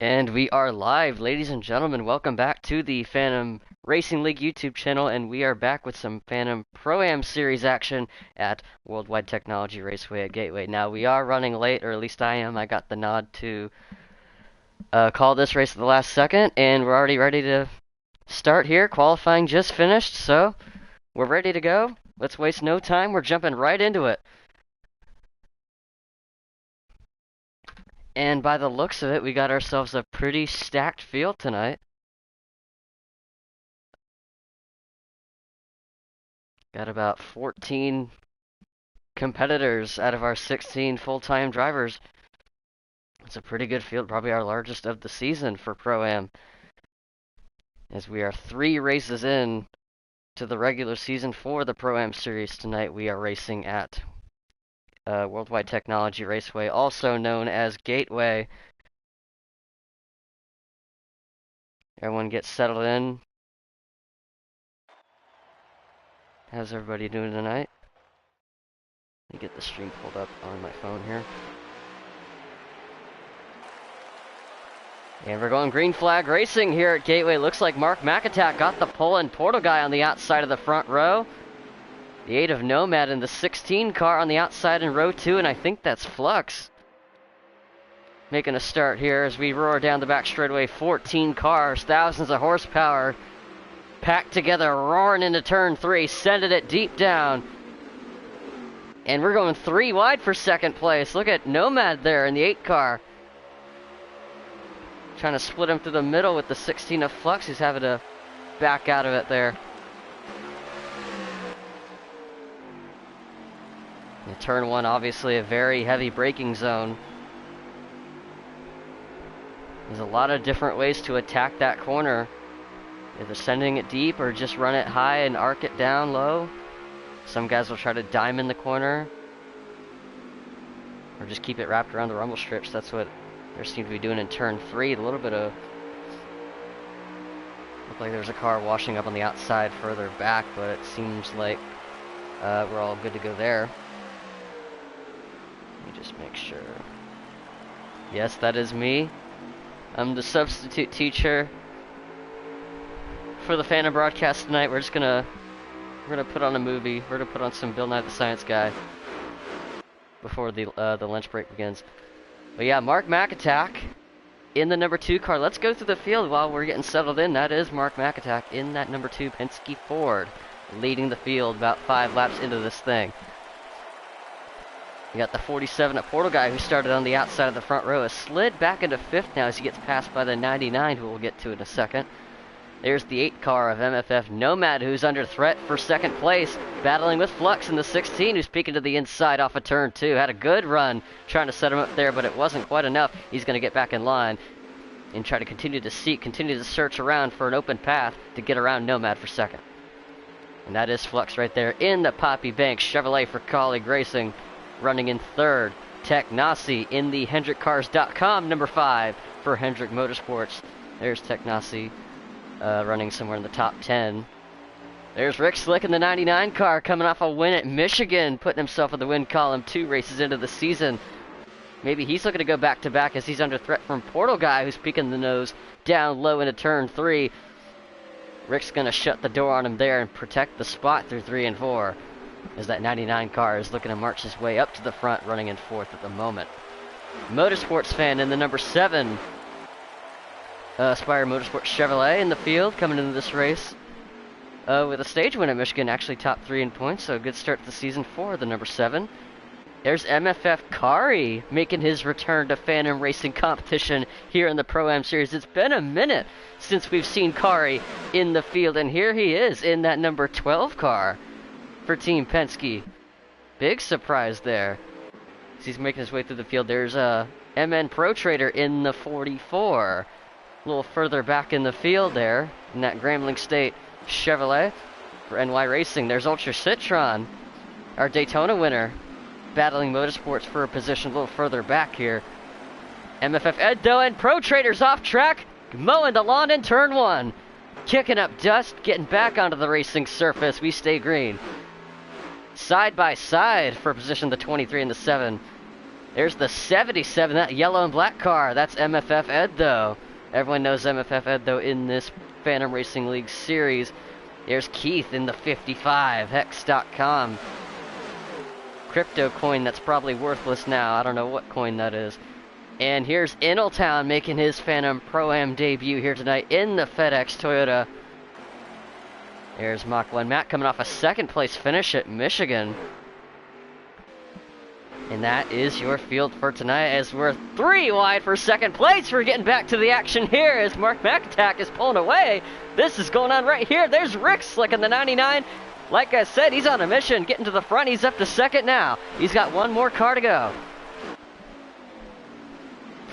And we are live, ladies and gentlemen. Welcome back to the Phantom Racing League YouTube channel, and we are back with some Phantom Pro-Am Series action at Worldwide Technology Raceway at Gateway. Now, we are running late, or at least I am. I got the nod to call this race at the last second, and we're already ready to start here. Qualifying just finished, so we're ready to go. Let's waste no time. We're jumping right into it. And by the looks of it, we got ourselves a pretty stacked field tonight. Got about 14 competitors out of our 16 full-time drivers. It's a pretty good field, probably our largest of the season for Pro-Am. As we are 3 races in to the regular season for the Pro-Am Series tonight, we are racing at Worldwide Technology Raceway, also known as Gateway. Everyone gets settled in. How's everybody doing tonight? Let me get the stream pulled up on my phone here. And we're going green flag racing here at Gateway. Looks like Mark McAtack got the pole and Portal guy on the outside of the front row. The 8 of Nomad in the 16 car on the outside in row 2, and I think that's Flux. Making a start here as we roar down the back straightaway. 14 cars, thousands of horsepower, packed together, roaring into turn 3, sending it deep down. And we're going 3 wide for second place. Look at Nomad there in the 8 car. Trying to split him through the middle with the 16 of Flux. He's having to back out of it there. And turn 1, obviously a very heavy braking zone. There's a lot of different ways to attack that corner. Either sending it deep or just run it high and arc it down low. Some guys will try to diamond the corner. Or just keep it wrapped around the rumble strips. That's what they seem to be doing in turn 3. A little bit of... Looked like there's a car washing up on the outside further back, but it seems like we're all good to go there. Let me just make sure. Yes, that is me. I'm the substitute teacher for the Phantom broadcast tonight. We're gonna put on a movie. We're gonna put on some Bill Nye the Science Guy before the lunch break begins. But yeah, Mark McAtack in the number 2 car. Let's go through the field while we're getting settled in. That is Mark McAtack in that number 2 Penske Ford, leading the field about 5 laps into this thing. You got the 47 at Portal guy who started on the outside of the front row. Has slid back into 5th now as he gets passed by the 99, who we'll get to in a second. There's the 8 car of MFF Nomad, who's under threat for second place, battling with Flux in the 16, who's peeking to the inside off of turn 2. Had a good run trying to set him up there, but it wasn't quite enough. He's going to get back in line and try to continue to search around for an open path to get around Nomad for second. And that is Flux right there in the Poppy Bank Chevrolet for Colleague Racing. Running in 3rd, Tech Nasi in the HendrickCars.com number 5 for Hendrick Motorsports. There's Tech Nasi running somewhere in the top 10. There's Rick Slick in the 99 car coming off a win at Michigan, putting himself in the win column 2 races into the season. Maybe he's looking to go back-to-back as he's under threat from Portal guy, who's peeking the nose down low into turn 3. Rick's going to shut the door on him there and protect the spot through 3 and 4. As that 99 car is looking to march his way up to the front, running in 4th at the moment. Motorsports fan in the number 7. Aspire Motorsports Chevrolet in the field, coming into this race with a stage win at Michigan, actually top 3 in points, so a good start to the season for the number 7. There's MFF Kari making his return to Phantom Racing competition here in the Pro-Am Series. It's been a minute since we've seen Kari in the field, and here he is in that number 12 car for Team Penske. Big surprise there. As he's making his way through the field. There's a MN Pro Trader in the 44. A little further back in the field there, in that Grambling State Chevrolet for NY Racing. There's Ultra Citron, our Daytona winner, battling Motorsports for a position a little further back here. MFF Edo and Pro Traders off track, mowing the lawn in turn 1. Kicking up dust, getting back onto the racing surface. We stay green. Side by side for position the 23 and the 7. There's the 77, that yellow and black car. That's MFF Ed, though. Everyone knows MFF Ed, though, in this Phantom Racing League series. There's Keith in the 55, Hex.com. Crypto coin that's probably worthless now. I don't know what coin that is. And here's Inaltown making his Phantom Pro-Am debut here tonight in the FedEx Toyota. There's Mach 1 Matt coming off a second place finish at Michigan. And that is your field for tonight, as we're 3 wide for second place. We're getting back to the action here as Mark McAtack is pulling away. This is going on right here. There's Rick Slick in the 99. Like I said, he's on a mission, getting to the front. He's up to second now. He's got one more car to go.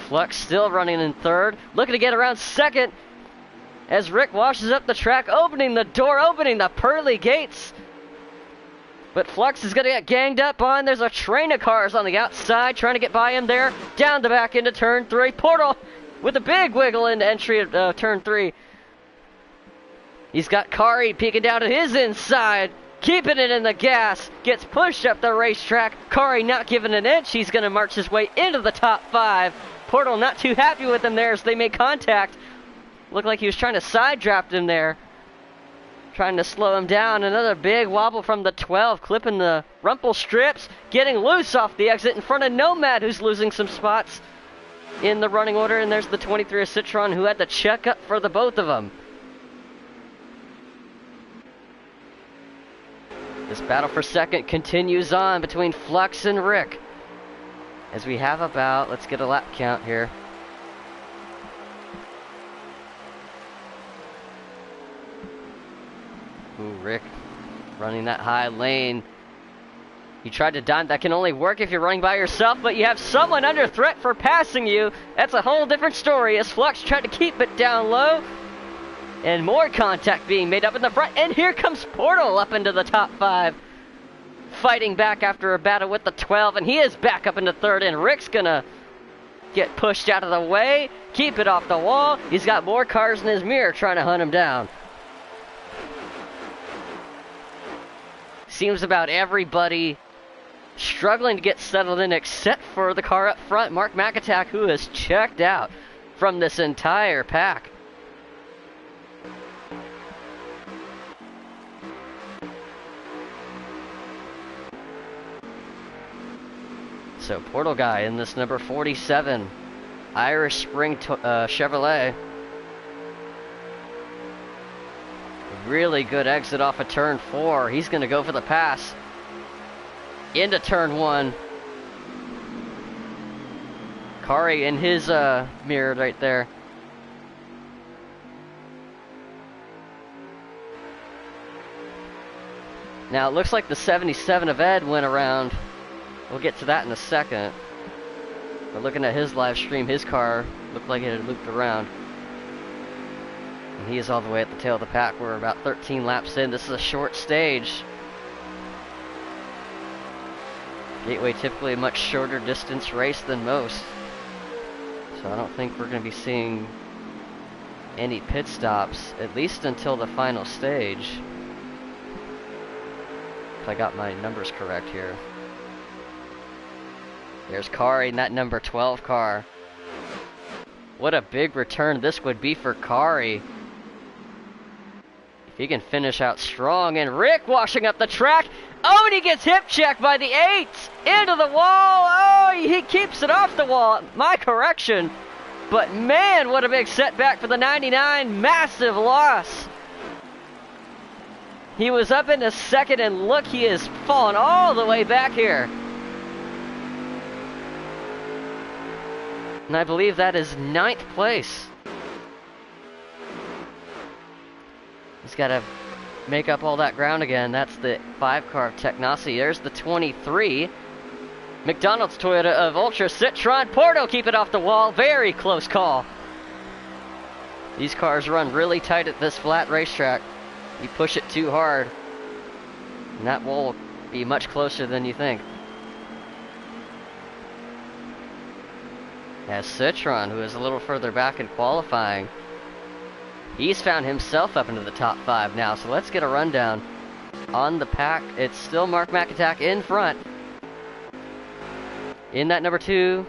Flux still running in third, looking to get around second as Rick washes up the track, opening the door, opening the pearly gates. But Flux is going to get ganged up on. There's a train of cars on the outside trying to get by him there. Down the back into turn 3. Portal with a big wiggle into entry of turn 3. He's got Kari peeking down to his inside, keeping it in the gas. Gets pushed up the racetrack. Kari not giving an inch. He's going to march his way into the top 5. Portal not too happy with him there as they make contact. Looked like he was trying to side draft him there, trying to slow him down. Another big wobble from the 12, clipping the rumple strips, getting loose off the exit in front of Nomad, who's losing some spots in the running order. And there's the 23 of Citron, who had to check up for the both of them. This battle for second continues on between Flux and Rick, as we have about, let's get a lap count here. Ooh, Rick running that high lane. He tried to dime. That can only work if you're running by yourself, but you have someone under threat for passing you. That's a whole different story, as Flux tried to keep it down low. And more contact being made up in the front. And here comes Portal up into the top 5. Fighting back after a battle with the 12. And he is back up into third. And Rick's going to get pushed out of the way. Keep it off the wall. He's got more cars in his mirror trying to hunt him down. Seems about everybody struggling to get settled in except for the car up front, Mark McAtack, who has checked out from this entire pack. So Portal Guy in this number 47 Irish Spring Chevrolet. Really good exit off of turn 4. He's going to go for the pass into turn 1. Kari in his mirror right there. Now it looks like the 77 of Ed went around. We'll get to that in a second. But looking at his live stream, his car looked like it had looped around. And he is all the way at the tail of the pack. We're about 13 laps in. This is a short stage. Gateway typically a much shorter distance race than most. So I don't think we're going to be seeing any pit stops, at least until the final stage. If I got my numbers correct here. There's Kari in that number 12 car. What a big return this would be for Kari. If he can finish out strong. And Rick washing up the track. Oh, and he gets hip checked by the 8. Into the wall. Oh, he keeps it off the wall. My correction. But man, what a big setback for the 99. Massive loss. He was up into second, and look, he is falling all the way back here. And I believe that is 9th place. He's got to make up all that ground again. That's the 5 car of Technasi. There's the 23. McDonald's Toyota of Ultra Citron. Porto keep it off the wall. Very close call. These cars run really tight at this flat racetrack. You push it too hard, and that will be much closer than you think. As Citron, who is a little further back in qualifying, he's found himself up into the top 5 now. So let's get a rundown on the pack. It's still Mark McAtack in front. In that number 2,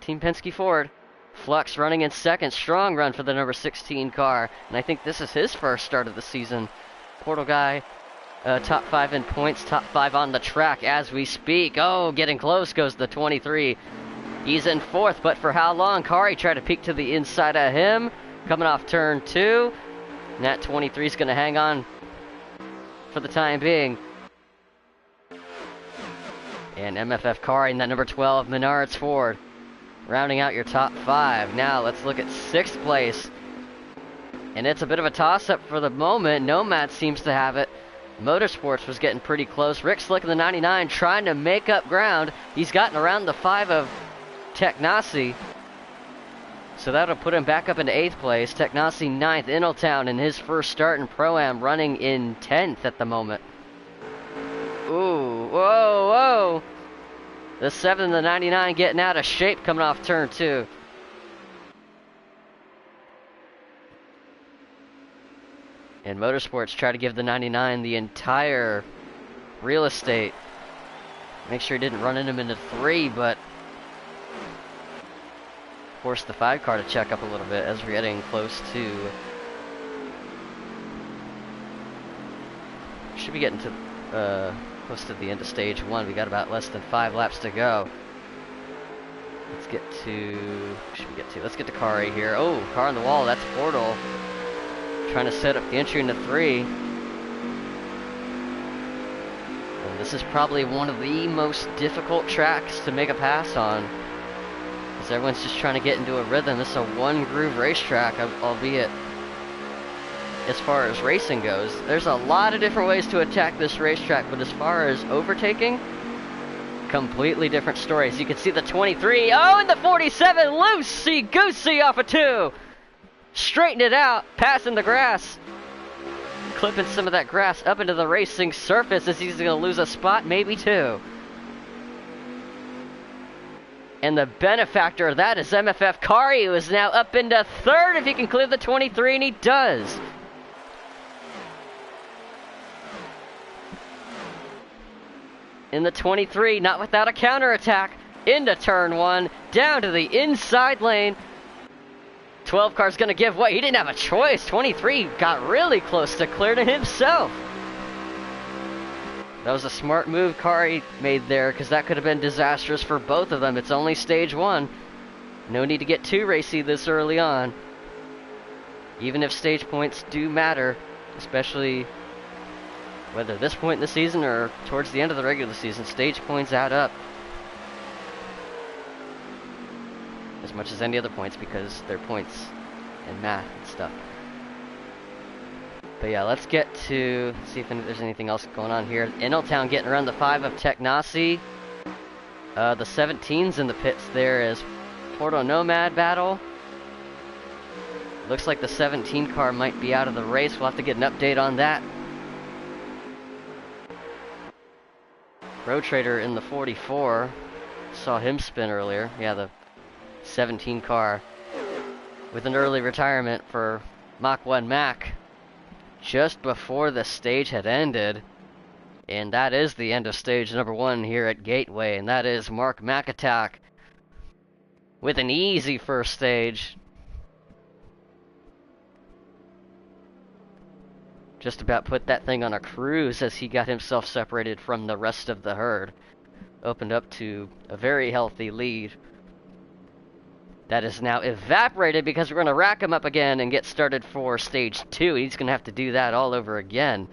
Team Penske Ford. Flux running in second. Strong run for the number 16 car. And I think this is his first start of the season. Portal guy, top 5 in points, top 5 on the track as we speak. Oh, getting close goes the 23. He's in 4th, but for how long? Kari tried to peek to the inside of him. Coming off turn 2. And that 23 is going to hang on for the time being. And MFF Kari in that number 12, Menards Ford. Rounding out your top 5. Now let's look at 6th place. And it's a bit of a toss-up for the moment. Nomad seems to have it. Motorsports was getting pretty close. Rick Slick in the 99 trying to make up ground. He's gotten around the 5 of Teknasi. So that'll put him back up into 8th place. Teknasi 9th. Inaltown in his first start in Pro-Am running in 10th at the moment. Ooh, whoa, whoa. The 7 and the 99 getting out of shape coming off turn 2. And Motorsports try to give the 99 the entire real estate. Make sure he didn't run him into 3, but force the 5 car to check up a little bit as we're getting close to... Should be getting to close to the end of stage 1. We got about less than 5 laps to go. Let's get to... Let's get to Kari here. Oh, car on the wall. That's Portal. Trying to set up the entry into 3. And this is probably one of the most difficult tracks to make a pass on. Because everyone's just trying to get into a rhythm. This is a one-groove racetrack, albeit as far as racing goes. There's a lot of different ways to attack this racetrack, but as far as overtaking, completely different stories. You can see the 23. Oh, and the 47, loosey-goosey off of 2. Straighten it out, passing the grass. Clipping some of that grass up into the racing surface as he's going to lose a spot, maybe 2. And the benefactor of that is MFF Kari, who is now up into 3rd if he can clear the 23, and he does. In the 23, not without a counterattack, into turn 1, down to the inside lane. 12 car's gonna give way. He didn't have a choice. 23 got really close to clearing himself. That was a smart move Kari made there, because that could have been disastrous for both of them. It's only stage 1. No need to get too racy this early on. Even if stage points do matter, especially whether this point in the season or towards the end of the regular season, stage points add up as much as any other points because they're points in math and stuff. But yeah, let's get to see if there's anything else going on here. Inaltown getting around the 5 of Teknasi. The 17's in the pits there as Porto Nomad battle. Looks like the 17 car might be out of the race. We'll have to get an update on that. Road Trader in the 44. Saw him spin earlier. Yeah, the 17 car with an early retirement for Mach 1 Mac just before the stage had ended. And that is the end of stage number 1 here at Gateway. And that is Mark McAttack with an easy first stage. Just about put that thing on a cruise as he got himself separated from the rest of the herd. Opened up to a very healthy lead. That is now evaporated because we're going to rack him up again and get started for stage 2. He's going to have to do that all over again.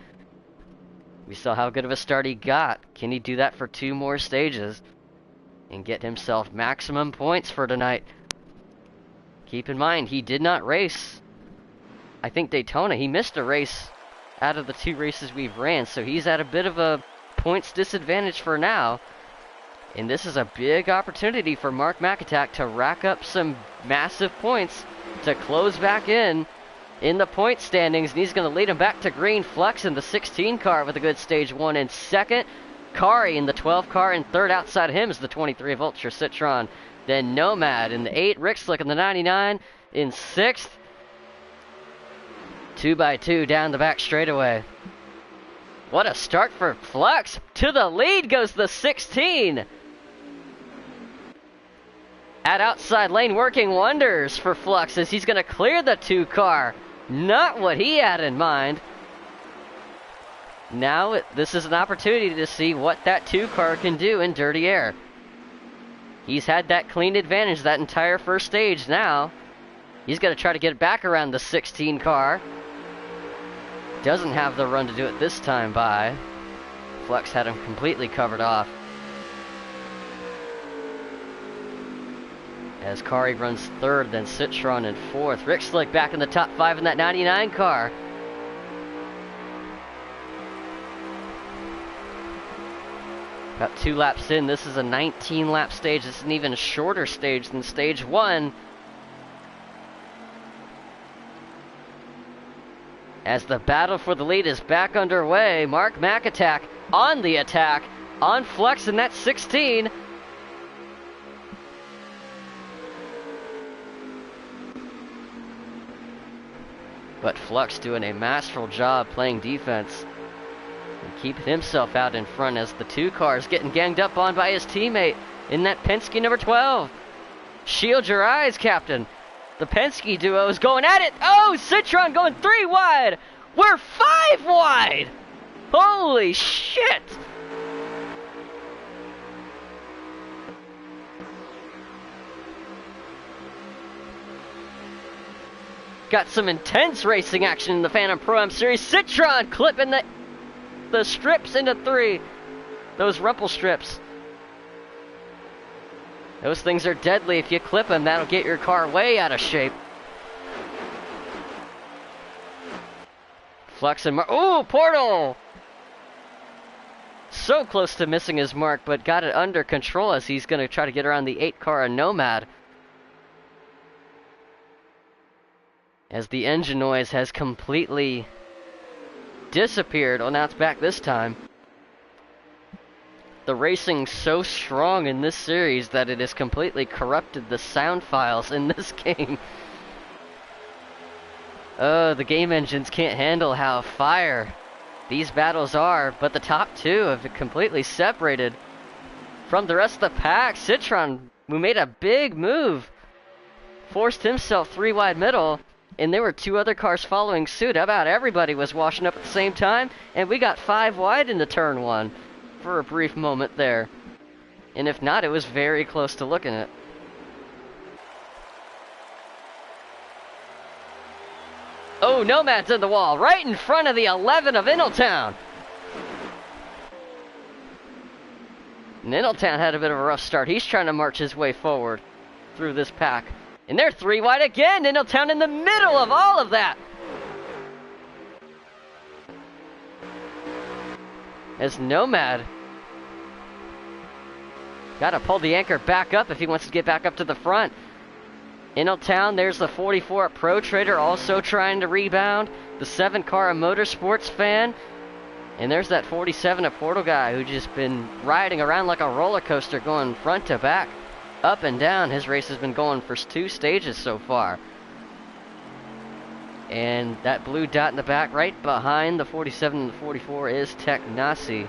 We saw how good of a start he got. Can he do that for 2 more stages and get himself maximum points for tonight? Keep in mind, he did not race, I think, Daytona. He missed a race out of the 2 races we've ran, so he's at a bit of a points disadvantage for now. And this is a big opportunity for Mark McAttack to rack up some massive points to close back in the point standings. And he's going to lead him back to green. Flux in the 16 car with a good stage 1 in 2nd. Kari in the 12 car in 3rd. Outside of him is the 23 of Ultra Citron. Then Nomad in the 8. Rick Slick in the 99 in 6th. 2x2 down the back straightaway. What a start for Flux. To the lead goes the 16. At outside lane, working wonders for Flux as he's going to clear the 2 car. Not what he had in mind. Now this is an opportunity to see what that 2 car can do in dirty air. He's had that clean advantage that entire first stage. Now he's going to try to get back around the 16 car. Doesn't have the run to do it this time by. Flux had him completely covered off. As Kari runs 3rd, then Citron in 4th. Rick Slick back in the top 5 in that 99 car. About 2 laps in. This is a 19-lap stage. This is an even shorter stage than stage 1. As the battle for the lead is back underway, Mark McAtack on the attack on Flux in that 16. But Flux doing a masterful job playing defense and keeping himself out in front as the 2 cars getting ganged up on by his teammate in that Penske number 12. Shield your eyes, Captain. The Penske duo is going at it. Oh, Citron going 3 wide. We're 5 wide. Holy shit. Got some intense racing action in the Phantom Pro-Am Series. Citron clipping the strips into 3. Those rumple strips. Those things are deadly. If you clip them, that'll get your car way out of shape. Flux and ooh, Portal! So close to missing his mark, but got it under control as he's going to try to get around the 8 car of Nomad. As the engine noise has completely disappeared. Oh, now it's back this time. The racing's so strong in this series that it has completely corrupted the sound files in this game. Oh, the game engines can't handle how fire these battles are, but the top 2 have completely separated from the rest of the pack. Citron, who made a big move, forced himself 3 wide middle. And there were 2 other cars following suit. About everybody was washing up at the same time. And we got 5 wide into turn 1 for a brief moment there. And if not, it was very close to looking it. Oh, Nomad's in the wall. Right in front of the 11 of Intletown. And Intletown had a bit of a rough start. He's trying to march his way forward through this pack. And they're 3 wide again. Intletown in the middle of all of that. As Nomad got to pull the anchor back up if he wants to get back up to the front. Intletown, there's the 44 at Pro Trader also trying to rebound. The 7 car of Motorsports Fan. And there's that 47 at Portal guy who just been riding around like a roller coaster going front to back. Up and down. His race has been going for 2 stages so far. And that blue dot in the back right behind the 47 and the 44 is Tech Nasi.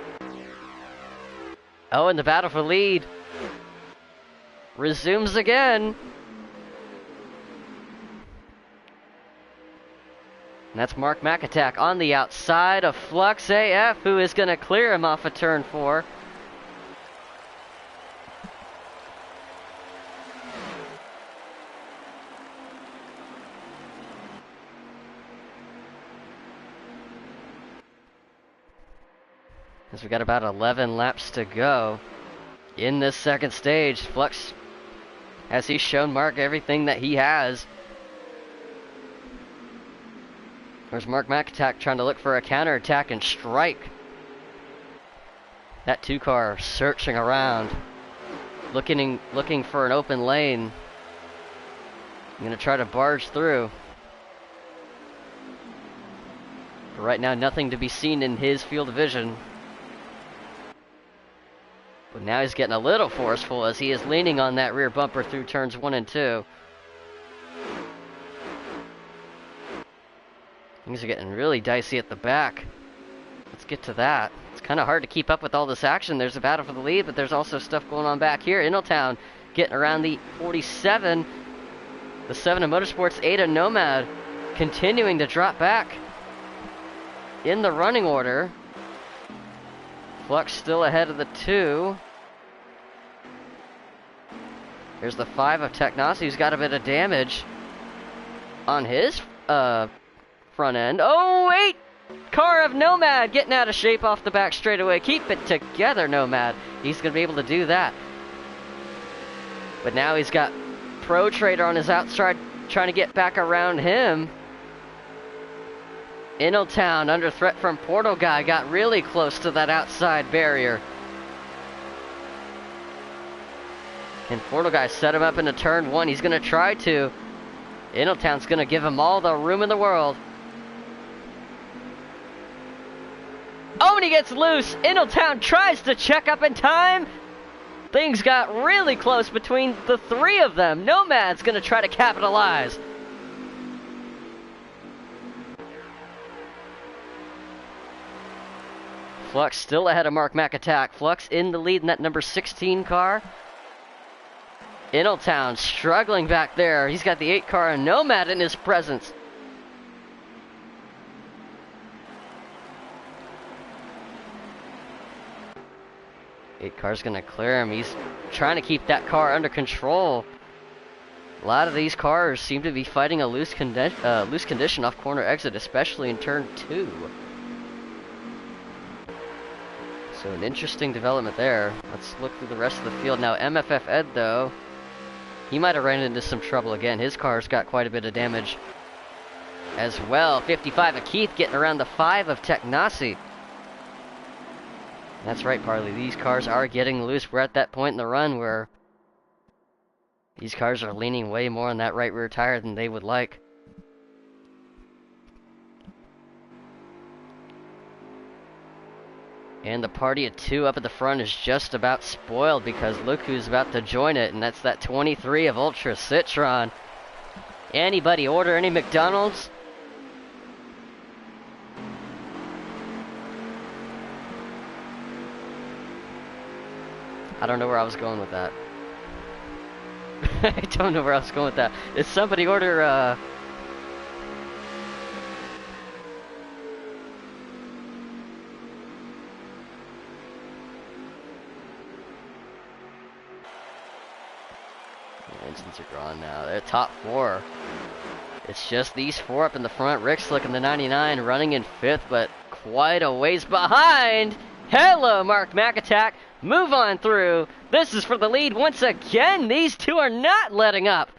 Oh, and the battle for lead resumes again. And that's Mark McAtack on the outside of Flux AF, who is going to clear him off of turn 4. As we got about 11 laps to go in this second stage. Flux, as he's shown Mark everything that he has. There's Mark McAtack trying to look for a counterattack and strike. That 2 car searching around, looking for an open lane. I'm gonna try to barge through. But right now, nothing to be seen in his field of vision. But now he's getting a little forceful as he is leaning on that rear bumper through turns 1 and 2. Things are getting really dicey at the back. Let's get to that. It's kind of hard to keep up with all this action. There's a battle for the lead, but there's also stuff going on back here. Intletown getting around the 47. The 7 of Motorsports, 8 of Nomad, continuing to drop back in the running order. Flux still ahead of the 2. Here's the 5 of Technasi, who's got a bit of damage on his front end. Oh, 8 car of Nomad getting out of shape off the back straightaway. Keep it together, Nomad. He's going to be able to do that. But now he's got Pro Trader on his outside trying to get back around him. Innotown under threat from Portal Guy. Got really close to that outside barrier. Can Portal Guy set him up into turn 1? He's going to try to. Innotown's going to give him all the room in the world. Oh, and he gets loose. Innotown tries to check up in time. Things got really close between the 3 of them. Nomad's going to try to capitalize. Flux still ahead of Mark McAttack. Flux in the lead in that number 16 car. Innotown struggling back there. He's got the 8 car and Nomad in his presence. Eight car's gonna clear him. He's trying to keep that car under control. A lot of these cars seem to be fighting a loose condition off corner exit, especially in turn 2. So an interesting development there. Let's look through the rest of the field now. MFF Ed, though, he might have ran into some trouble again. His car's got quite a bit of damage as well. 55 of Keith getting around the 5 of Technasi. That's right, Parley. These cars are getting loose. We're at that point in the run where these cars are leaning way more on that right rear tire than they would like. And the party of 2 up at the front is just about spoiled because look who's about to join it, and that's that 23 of Ultra Citron. Anybody order any McDonald's? I don't know where I was going with that. I don't know where I was going with that. Did somebody order, engines are gone now. They're top 4. It's just these 4 up in the front. Rick Slick in the 99 running in 5th, but quite a ways behind. Hello, Mark McAttack. Move on through. This is for the lead once again. These 2 are not letting up.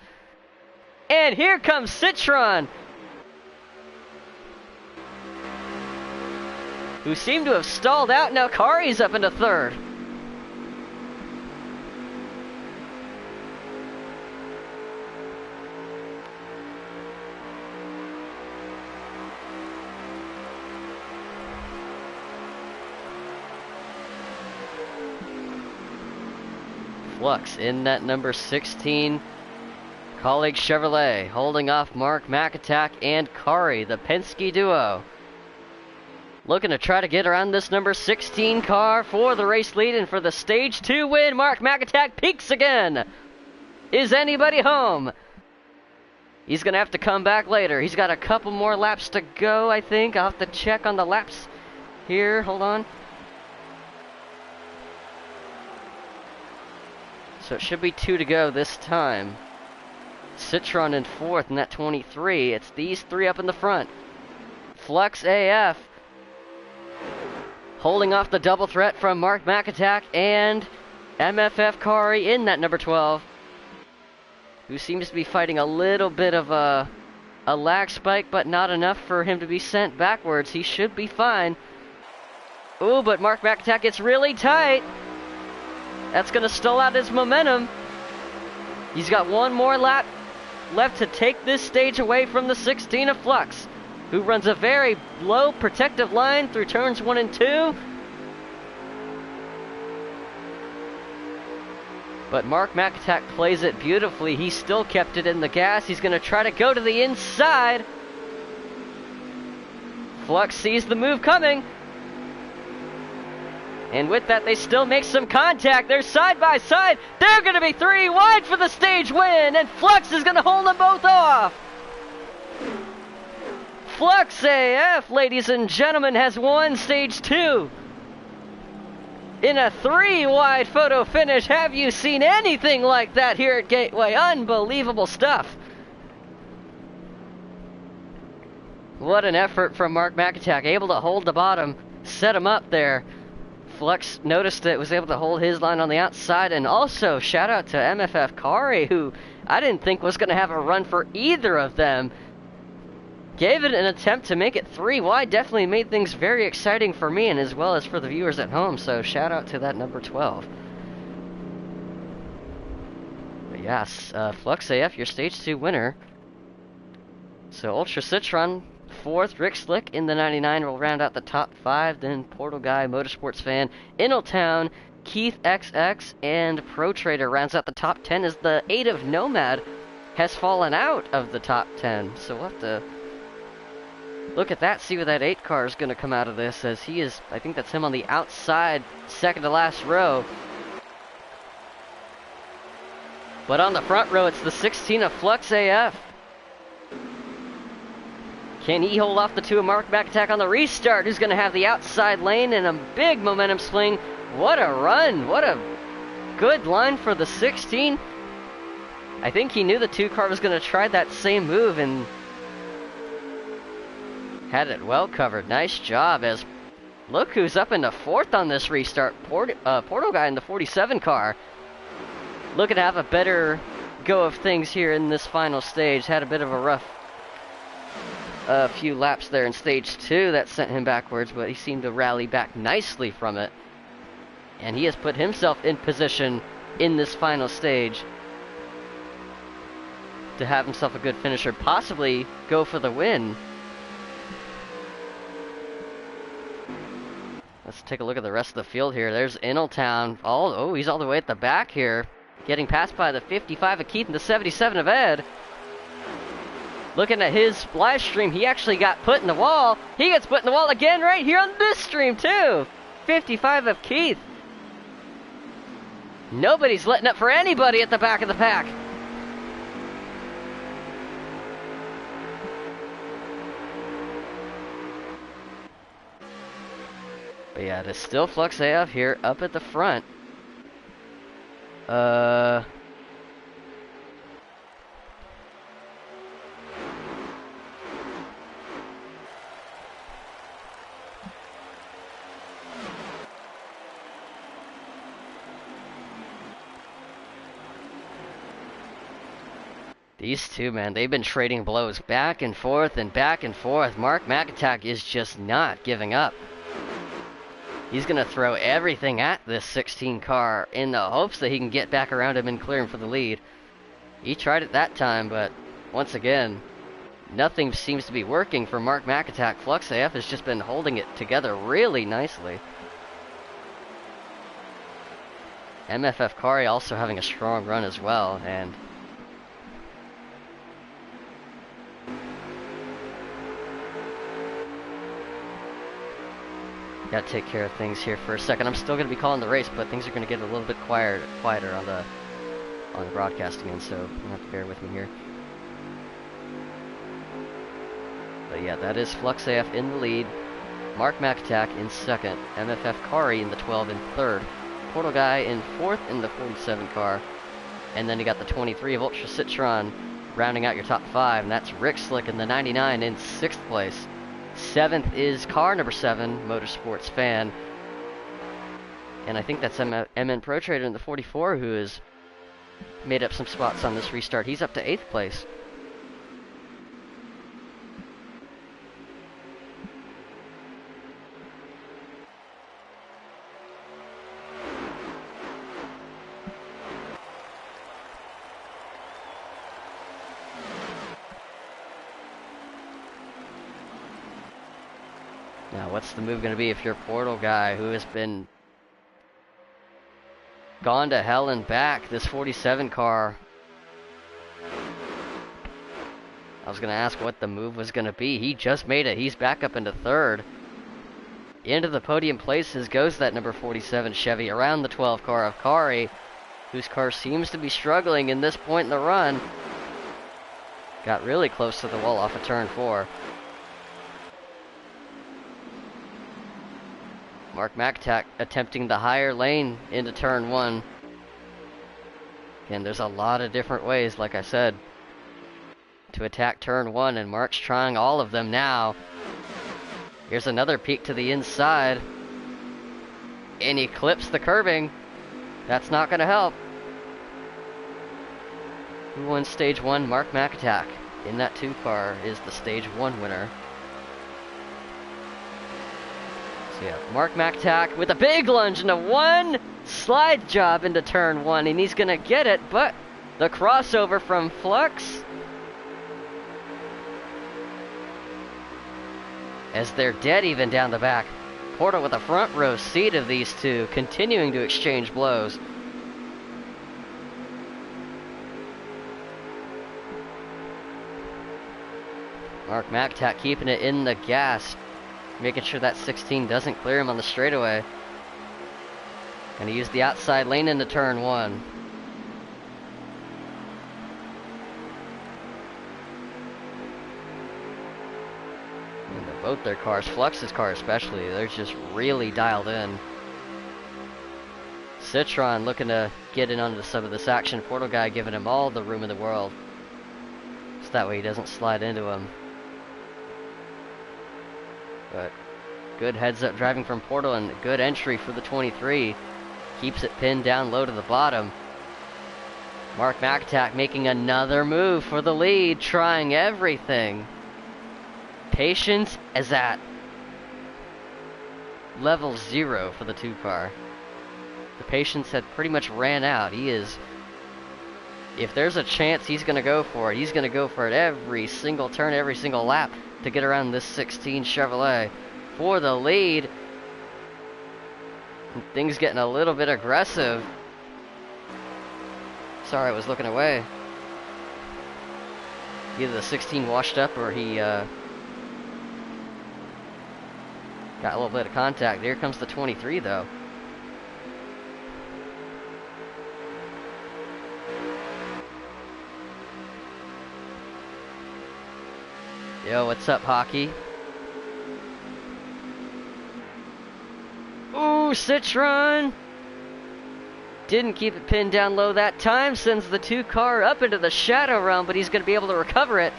And here comes Citron, who seem to have stalled out. Now Kari's up into 3rd. Flux in that number 16 Colleague Chevrolet, holding off Mark McAttack and Kari, the Penske duo. Looking to try to get around this number 16 car for the race lead and for the stage 2 win. Mark McAttack peaks again. Is anybody home? He's going to have to come back later. He's got a couple more laps to go, I think. I'll have to check on the laps here. Hold on. So it should be 2 to go this time. Citron in 4th in that 23. It's these 3 up in the front. Flux AF holding off the double threat from Mark McAttack and MFF Kari in that number 12, who seems to be fighting a little bit of a lag spike, but not enough for him to be sent backwards. He should be fine. Ooh, but Mark McAttack gets really tight. That's going to stall out his momentum. He's got one more lap left to take this stage away from the 16 of Flux, who runs a very low protective line through turns 1 and 2. But Mark McAttack plays it beautifully. He still kept it in the gas. He's going to try to go to the inside. Flux sees the move coming. And with that, they still make some contact. They're side by side. They're going to be 3 wide for the stage win. And Flux is going to hold them both off. Flux AF, ladies and gentlemen, has won stage 2. In a 3 wide photo finish. Have you seen anything like that here at Gateway? Unbelievable stuff. What an effort from Mark McAtack. Able to hold the bottom, set him up there. Flux noticed it, was able to hold his line on the outside, and also shout out to MFF Kari, who I didn't think was going to have a run for either of them. Gave it an attempt to make it 3 wide, definitely made things very exciting for me and as well as for the viewers at home, so shout out to that number 12. But yes, Flux AF, your stage 2 winner. So Ultra Citron 4th, Rick Slick in the 99 will round out the top 5. Then Portal Guy, Motorsports Fan, Inaltown, Keith XX, and Pro Trader rounds out the top 10 as the 8 of Nomad has fallen out of the top 10. So we'll have to look at that, see what that 8 car is going to come out of this, as he is, I think that's him on the outside, second to last row. But on the front row, it's the 16 of Flux AF. Can he hold off the 2 of Mark McAtack on the restart? Who's going to have the outside lane and a big momentum swing? What a run. What a good line for the 16. I think he knew the 2 car was going to try that same move and had it well covered. Nice job, as look who's up into 4th on this restart. Portal Guy in the 47 car. Looking to have a better go of things here in this final stage. Had a bit of a rough few laps there in stage 2 that sent him backwards, but he seemed to rally back nicely from it. And he has put himself in position in this final stage to have himself a good finisher, possibly go for the win. Let's take a look at the rest of the field here. There's Inaltown. Oh, he's all the way at the back here, getting passed by the 55 of Keith and the 77 of Ed. Looking at his live stream, he actually got put in the wall. He gets put in the wall again right here on this stream too. 55 of Keith. Nobody's letting up for anybody at the back of the pack. But yeah, it is still Flux AF here up at the front. These two, man, they've been trading blows back and forth and back and forth. Mark McAtack is just not giving up. He's going to throw everything at this 16 car in the hopes that he can get back around him and clear him for the lead. He tried it that time, but once again, nothing seems to be working for Mark McAtack. Flux AF has just been holding it together really nicely. MFF Kari also having a strong run as well, and gotta take care of things here for a second. I'm still gonna be calling the race, but things are gonna get a little bit quieter on the broadcasting end, so you have to bear with me here. But yeah, that is Flux AF in the lead, Mark McAtack in second, MFF Kari in the 12 in third, Portal Guy in fourth in the 47 car, and then you got the 23 of Ultra Citron rounding out your top 5, and that's Rick Slick in the 99 in 6th place. 7th is car number 7, Motorsports Fan. And I think that's MN Pro Trader in the 44 who has made up some spots on this restart. He's up to 8th place. Now, what's the move going to be if you're Portal Guy, who has been gone to hell and back, this 47 car? I was going to ask what the move was going to be. He just made it. He's back up into third. Into the podium places goes that number 47 Chevy around the 12 car of Kari, whose car seems to be struggling in this point in the run. Got really close to the wall off of turn 4. Mark McAtack attempting the higher lane into turn 1. Again, there's a lot of different ways, like I said, to attack turn 1, and Mark's trying all of them now. Here's another peek to the inside, and he clips the curbing. That's not going to help. Who won stage 1? Mark McAtack. In that 2 car is the stage 1 winner. So yeah, Mark McAtack with a big lunge into 1 slide job into turn 1, and he's going to get it, but the crossover from Flux, as they're dead even down the back. Portal with a front row seat of these two, continuing to exchange blows. Mark McAtack keeping it in the gas, making sure that 16 doesn't clear him on the straightaway. Gonna use the outside lane into turn 1. Both their cars, Flux's car especially, they're just really dialed in. Citron looking to get in onto some of this action. Portal guy giving him all the room in the world, so that way he doesn't slide into him. But good heads up driving from Portal, and good entry for the 23. Keeps it pinned down low to the bottom. Mark McAtack making another move for the lead, trying everything. Patience is at level 0 for the 2 car. The patience had pretty much ran out. He is, if there's a chance he's going to go for it, he's going to go for it every single turn, every single lap to get around this 16 Chevrolet for the lead. And things getting a little bit aggressive. Sorry, I was looking away. Either the 16 washed up or he got a little bit of contact. Here comes the 23 though. Yo, what's up, Hockey? Ooh, Citron! Didn't keep it pinned down low that time, sends the 2 car up into the shadow realm, but he's going to be able to recover it,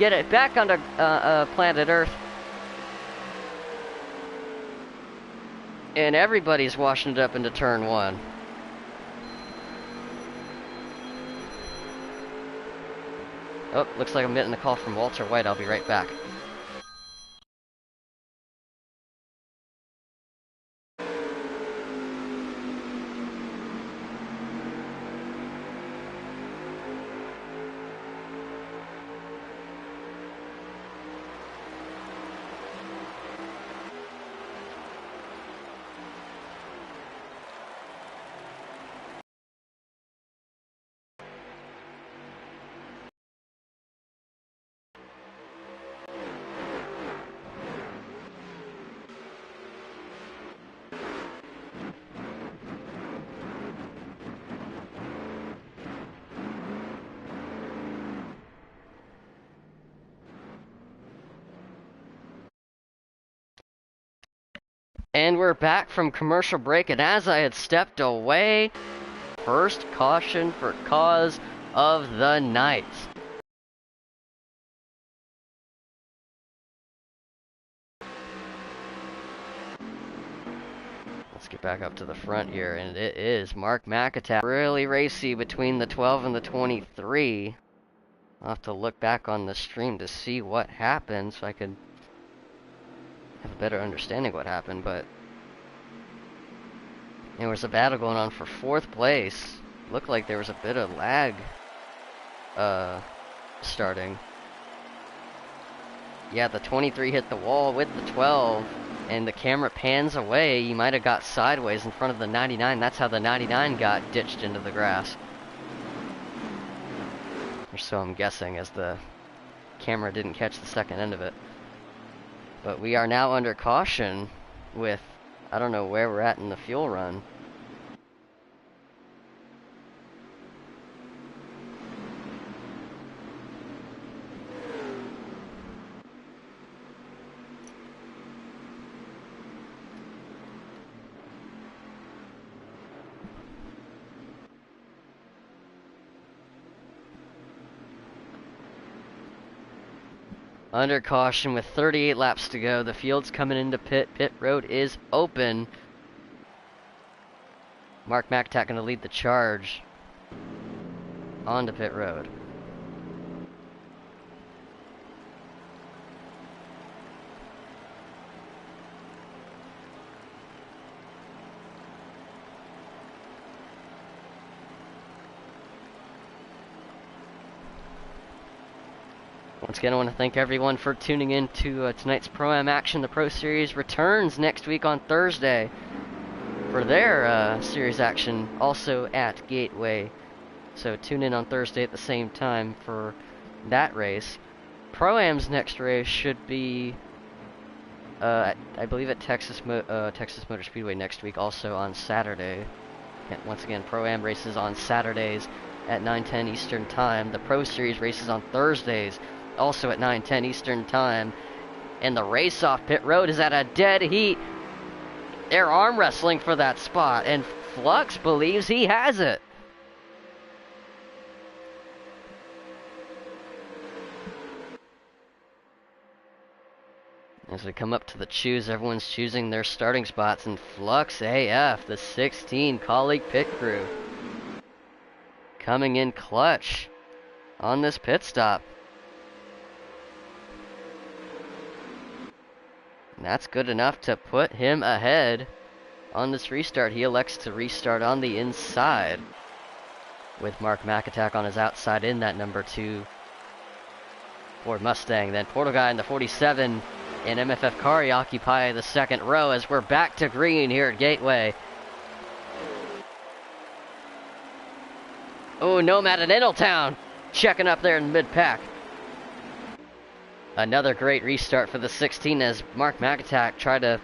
get it back onto planet Earth. And everybody's washing it up into turn 1. Oh, looks like I'm getting a call from Walter White. I'll be right back. And we're back from commercial break, and as I had stepped away, first caution for cause of the night. Let's get back up to the front here, and it is Mark McAtack. Really racy between the 12 and the 23. I'll have to look back on the stream to see what happened so I could have a better understanding of what happened, but there was a battle going on for 4th place. Looked like there was a bit of lag starting. Yeah, the 23 hit the wall with the 12, and the camera pans away. You might have got sideways in front of the 99. That's how the 99 got ditched into the grass. Or so I'm guessing, as the camera didn't catch the second end of it. But we are now under caution. with, I don't know where we're at in the fuel run. Under caution with 38 laps to go. The field's coming into pit. Pit road is open. Mark McAtack going to lead the charge onto pit road. Once again, I want to thank everyone for tuning in to tonight's Pro-Am action. The Pro Series returns next week on Thursday for their series action, also at Gateway. So tune in on Thursday at the same time for that race. Pro-Am's next race should be, I believe, at Texas Motor Speedway next week, also on Saturday. And once again, Pro-Am races on Saturdays at 9:10 Eastern Time. The Pro Series races on Thursdays, also at 9:10 Eastern Time. And the race off pit road is at a dead heat. They're arm wrestling for that spot, and Flux believes he has it. As we come up to the choose, everyone's choosing their starting spots, and Flux AF, the 16 colleague pit crew, coming in clutch on this pit stop. And that's good enough to put him ahead on this restart. He elects to restart on the inside with Mark McAtack on his outside in that number 2 Ford Mustang. Then Portal Guy in the 47 and MFF Kari occupy the second row as we're back to green here at Gateway. Oh, Nomad and Intletown checking up there in mid-pack. Another great restart for the 16 as Mark McAtack tried to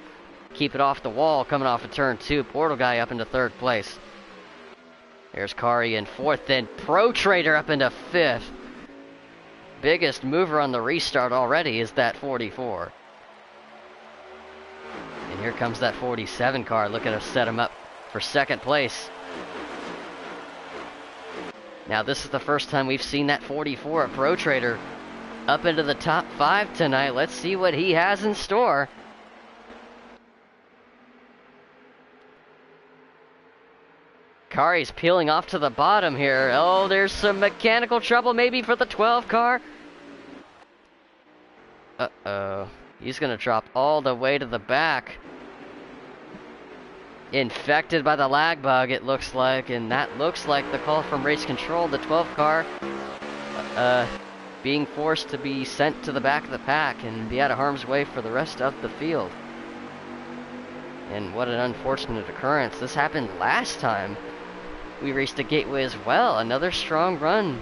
keep it off the wall coming off of turn 2. Portal Guy up into 3rd place. There's Kari in 4th, then Pro Trader up into 5th. Biggest mover on the restart already is that 44. And here comes that 47 car looking to set him up for 2nd place. Now this is the first time we've seen that 44 at Pro Trader up into the top 5 tonight. Let's see what he has in store. Kari's peeling off to the bottom here. Oh, there's some mechanical trouble maybe for the 12 car. Uh-oh. He's going to drop all the way to the back. Infected by the lag bug, it looks like. And that looks like the call from race control. The 12 car being forced to be sent to the back of the pack and be out of harm's way for the rest of the field. And what an unfortunate occurrence. This happened last time we raced at Gateway as well. Another strong run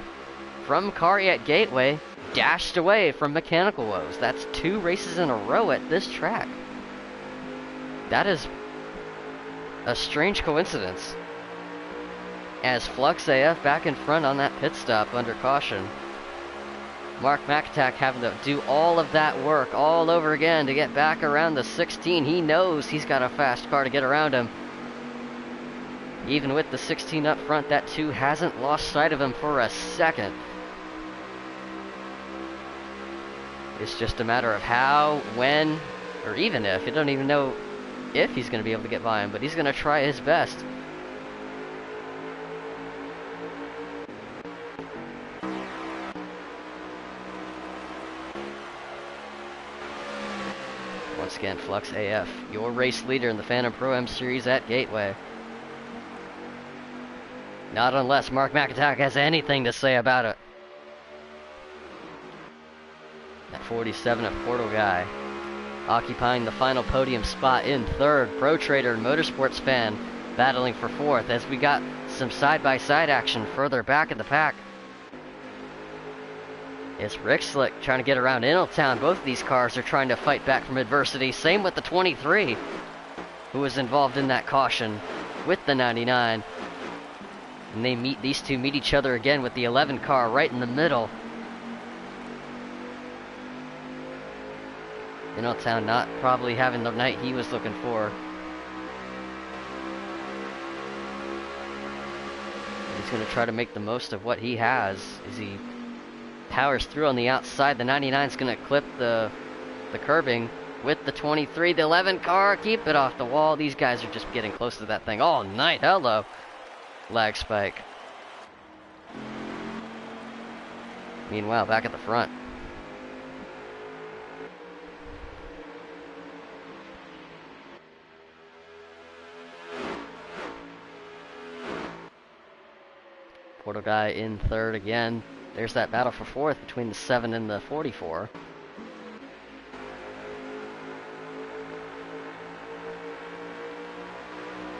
from Kari at Gateway, dashed away from mechanical woes. That's 2 races in a row at this track. That is a strange coincidence. As Flux AF back in front on that pit stop under caution. Mark McAtack having to do all of that work all over again to get back around the 16. He knows he's got a fast car to get around him. Even with the 16 up front, that 2 hasn't lost sight of him for a second. It's just a matter of how, when, or even if. You don't even know if he's going to be able to get by him, but he's going to try his best. Once again, Flux AF, your race leader in the Phantom Pro-Am Series at Gateway. Not unless Mark McAtack has anything to say about it. That 47 of Portal Guy, occupying the final podium spot in 3rd. Pro Trader and Motorsports Fan battling for 4th as we got some side-by-side action further back in the pack. It's Rick Slick trying to get around Intletown. Both of these cars are trying to fight back from adversity. Same with the 23. who was involved in that caution with the 99. And these two meet each other again with the 11 car right in the middle. Middletown not probably having the night he was looking for. He's going to try to make the most of what he has as he powers through on the outside. The 99 is going to clip the curbing with the 23. The 11 car, keep it off the wall. These guys are just getting close to that thing all night. Hello. Lag spike. Meanwhile, back at the front. Portal guy in third again. There's that battle for fourth between the 7 and the 44.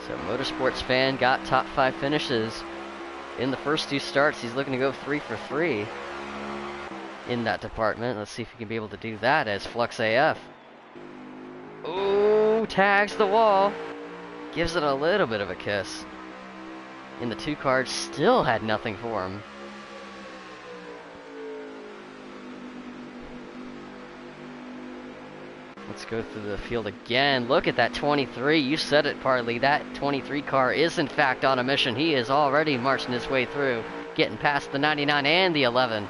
So Motorsports fan got top 5 finishes in the first 2 starts. He's looking to go 3 for 3 in that department. Let's see if he can be able to do that as Flux AF. Ooh, tags the wall. Gives it a little bit of a kiss. In the 2 cars, still had nothing for him. Let's go through the field again. Look at that 23. You said it, Parley. That 23 car is in fact on a mission. He is already marching his way through, getting past the 99 and the 11.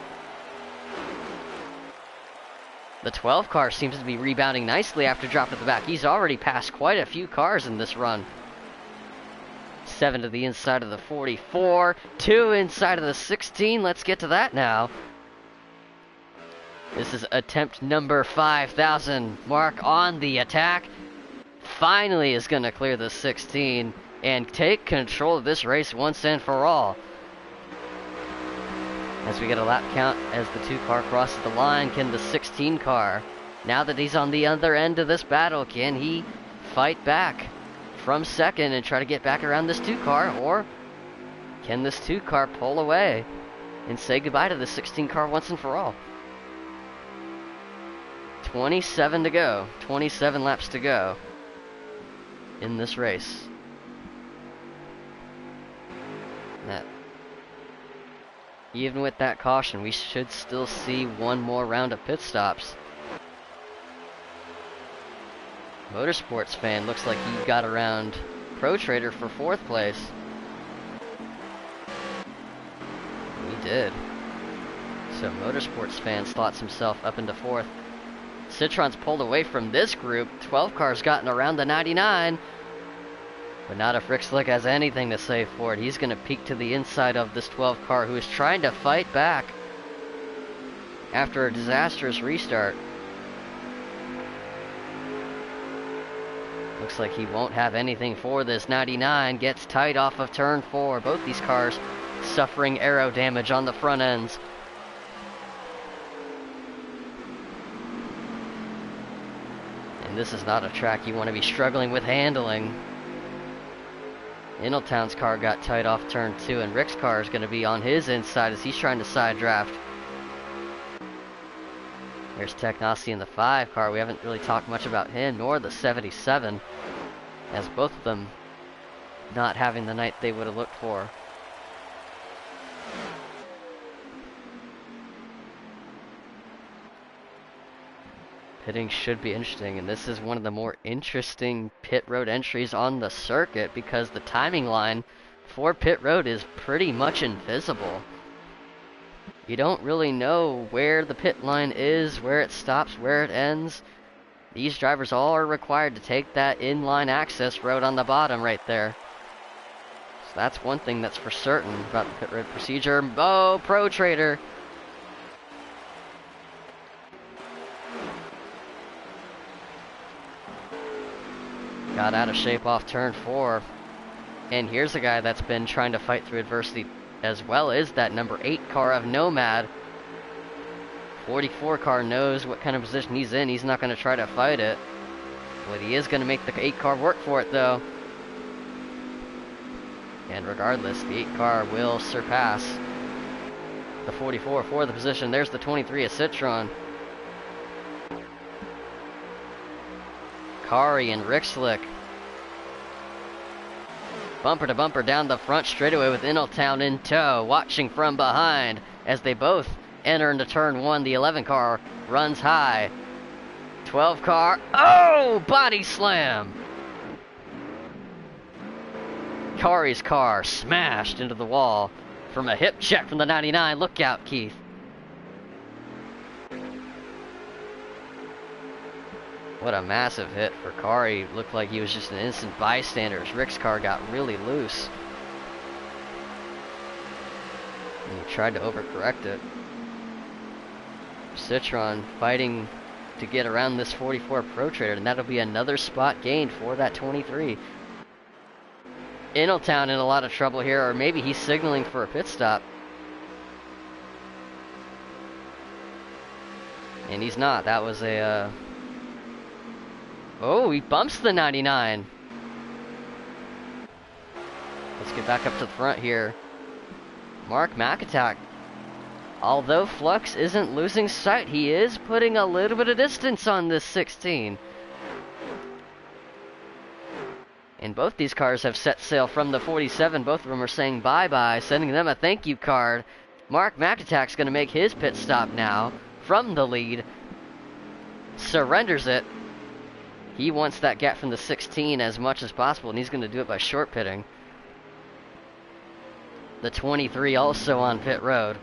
The 12 car seems to be rebounding nicely after dropping at the back. He's already passed quite a few cars in this run. 7 to the inside of the 44, 2 inside of the 16. Let's get to that now. This is attempt number 5,000. Mark on the attack. Finally is going to clear the 16 and take control of this race once and for all. As we get a lap count as the 2 car crosses the line, can the 16 car, now that he's on the other end of this battle, can he fight back from second and try to get back around this 2 car, or can this 2 car pull away and say goodbye to the 16 car once and for all? 27 to go, 27 laps to go in this race. That, even with that caution, we should still see one more round of pit stops. Motorsports fan looks like he got around Pro Trader for 4th place. He did. So Motorsports fan slots himself up into 4th. Citron's pulled away from this group. 12 cars gotten around the 99. But not if Rick Slick has anything to say for it. He's going to peek to the inside of this 12 car who is trying to fight back after a disastrous restart. Looks like he won't have anything for this. 99 gets tight off of turn 4. Both these cars suffering aero damage on the front ends. And this is not a track you want to be struggling with handling. Middletown's car got tight off turn 2, and Rick's car is going to be on his inside as he's trying to side draft. There's Technossi in the 5 car. We haven't really talked much about him, nor the 77, as both of them not having the night they would have looked for. Pitting should be interesting, and this is one of the more interesting pit road entries on the circuit because the timing line for pit road is pretty much invisible. You don't really know where the pit line is, where it stops, where it ends. These drivers all are required to take that inline access road on the bottom right there. So that's one thing that's for certain about the pit road procedure. Oh, Pro Trader! Got out of shape off turn 4. And here's a guy that's been trying to fight through adversity as well as that number 8 car of Nomad. 44 car knows what kind of position he's in. He's not going to try to fight it. But he is going to make the 8 car work for it though. And regardless, the 8 car will surpass the 44 for the position. There's the 23 of Citron. Kari and Rick Slick Bumper to bumper down the front straightaway with Inaltown in tow, watching from behind as they both enter into turn 1. The 11 car runs high. 12 car, oh, body slam! Kari's car smashed into the wall from a hip check from the 99. Look out, Keith. What a massive hit for Kari. Looked like he was just an innocent bystander as Rick's car got really loose. And he tried to overcorrect it. Citron fighting to get around this 44 Pro Trader, and that'll be another spot gained for that 23. Inaltown in a lot of trouble here, or maybe he's signaling for a pit stop. And he's not. That was a... Oh, he bumps the 99. Let's get back up to the front here. Mark McAtack. Although Flux isn't losing sight, he is putting a little bit of distance on this 16. And both these cars have set sail from the 47. Both of them are saying bye-bye, sending them a thank you card. Mark McAtack's going to make his pit stop now from the lead. Surrenders it. He wants that gap from the 16 as much as possible, and he's going to do it by short pitting. The 23 also on pit road.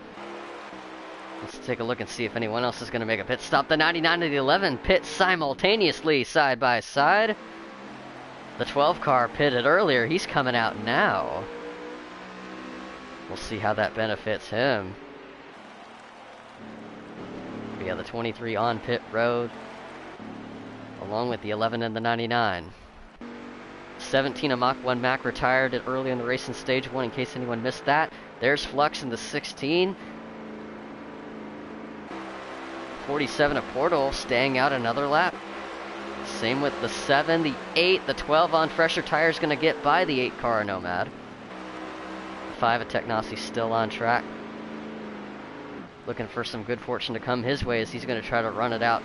Let's take a look and see if anyone else is going to make a pit stop. The 99 and the 11 pit simultaneously, side by side. The 12 car pitted earlier. He's coming out now. We'll see how that benefits him. But yeah, the 23 on pit road, along with the 11 and the 99. 17 a Mach 1 Mac retired early in the race in stage 1 in case anyone missed that. There's Flux in the 16. 47 a Portal staying out another lap. Same with the 7, the 8, the 12 on fresher tires going to get by the 8 car Nomad. 5 of Technasi still on track. Looking for some good fortune to come his way as he's going to try to run it out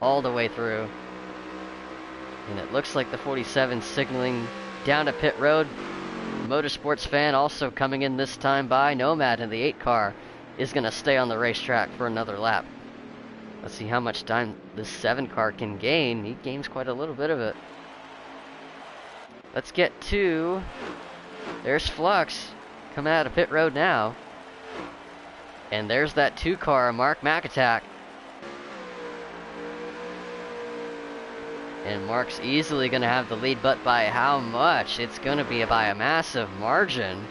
all the way through. And it looks like the 47 signaling down to pit road. Motorsports fan also coming in this time by. Nomad in the 8 car is going to stay on the racetrack for another lap. Let's see how much time this 7 car can gain. He gains quite a little bit of it. Let's get to... There's Flux coming out of pit road now. And there's that 2 car, Mark McAtack. And Mark's easily going to have the lead, but by how much? It's going to be by a massive margin.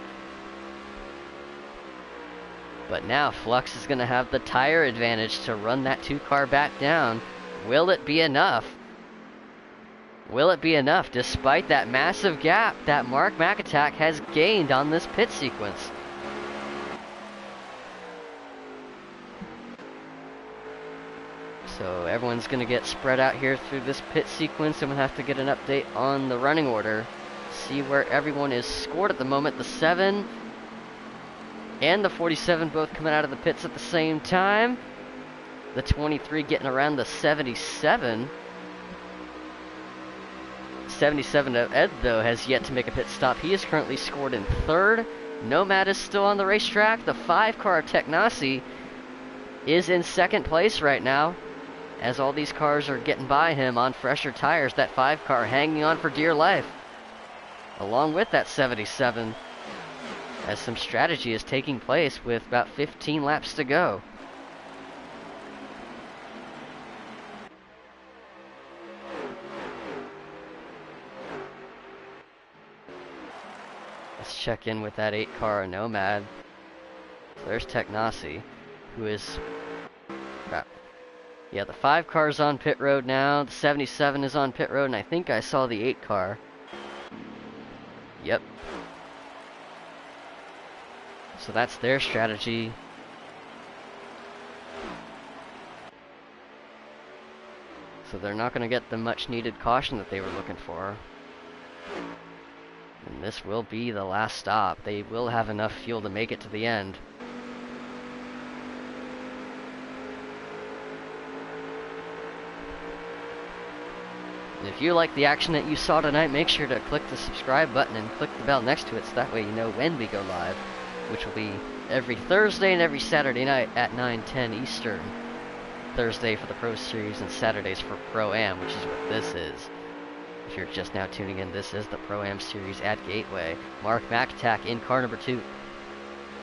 But now Flux is going to have the tire advantage to run that 2 car back down. Will it be enough? Will it be enough despite that massive gap that Mark McAtack has gained on this pit sequence? So everyone's going to get spread out here through this pit sequence, and we'll have to get an update on the running order. See where everyone is scored at the moment. The 7 and the 47 both coming out of the pits at the same time. The 23 getting around the 77. 77 of Ed, though, has yet to make a pit stop. He is currently scored in 3rd. Nomad is still on the racetrack. The 5 car Technasi is in 2nd place right now, as all these cars are getting by him on fresher tires. That 5 car hanging on for dear life, along with that 77, as some strategy is taking place with about 15 laps to go. Let's check in with that 8 car Nomad. So there's Technasi, who is... crap. Yeah, the 5 car's on pit road now. The 77 is on pit road, and I think I saw the 8 car. Yep. So that's their strategy. So they're not going to get the much needed caution that they were looking for. And this will be the last stop. They will have enough fuel to make it to the end. And if you like the action that you saw tonight, make sure to click the subscribe button and click the bell next to it so that way you know when we go live, which will be every Thursday and every Saturday night at 9:10 Eastern. Thursday for the Pro Series and Saturdays for Pro-Am, which is what this is. If you're just now tuning in, this is the Pro-Am Series at Gateway. Mark McIntyre in car number 2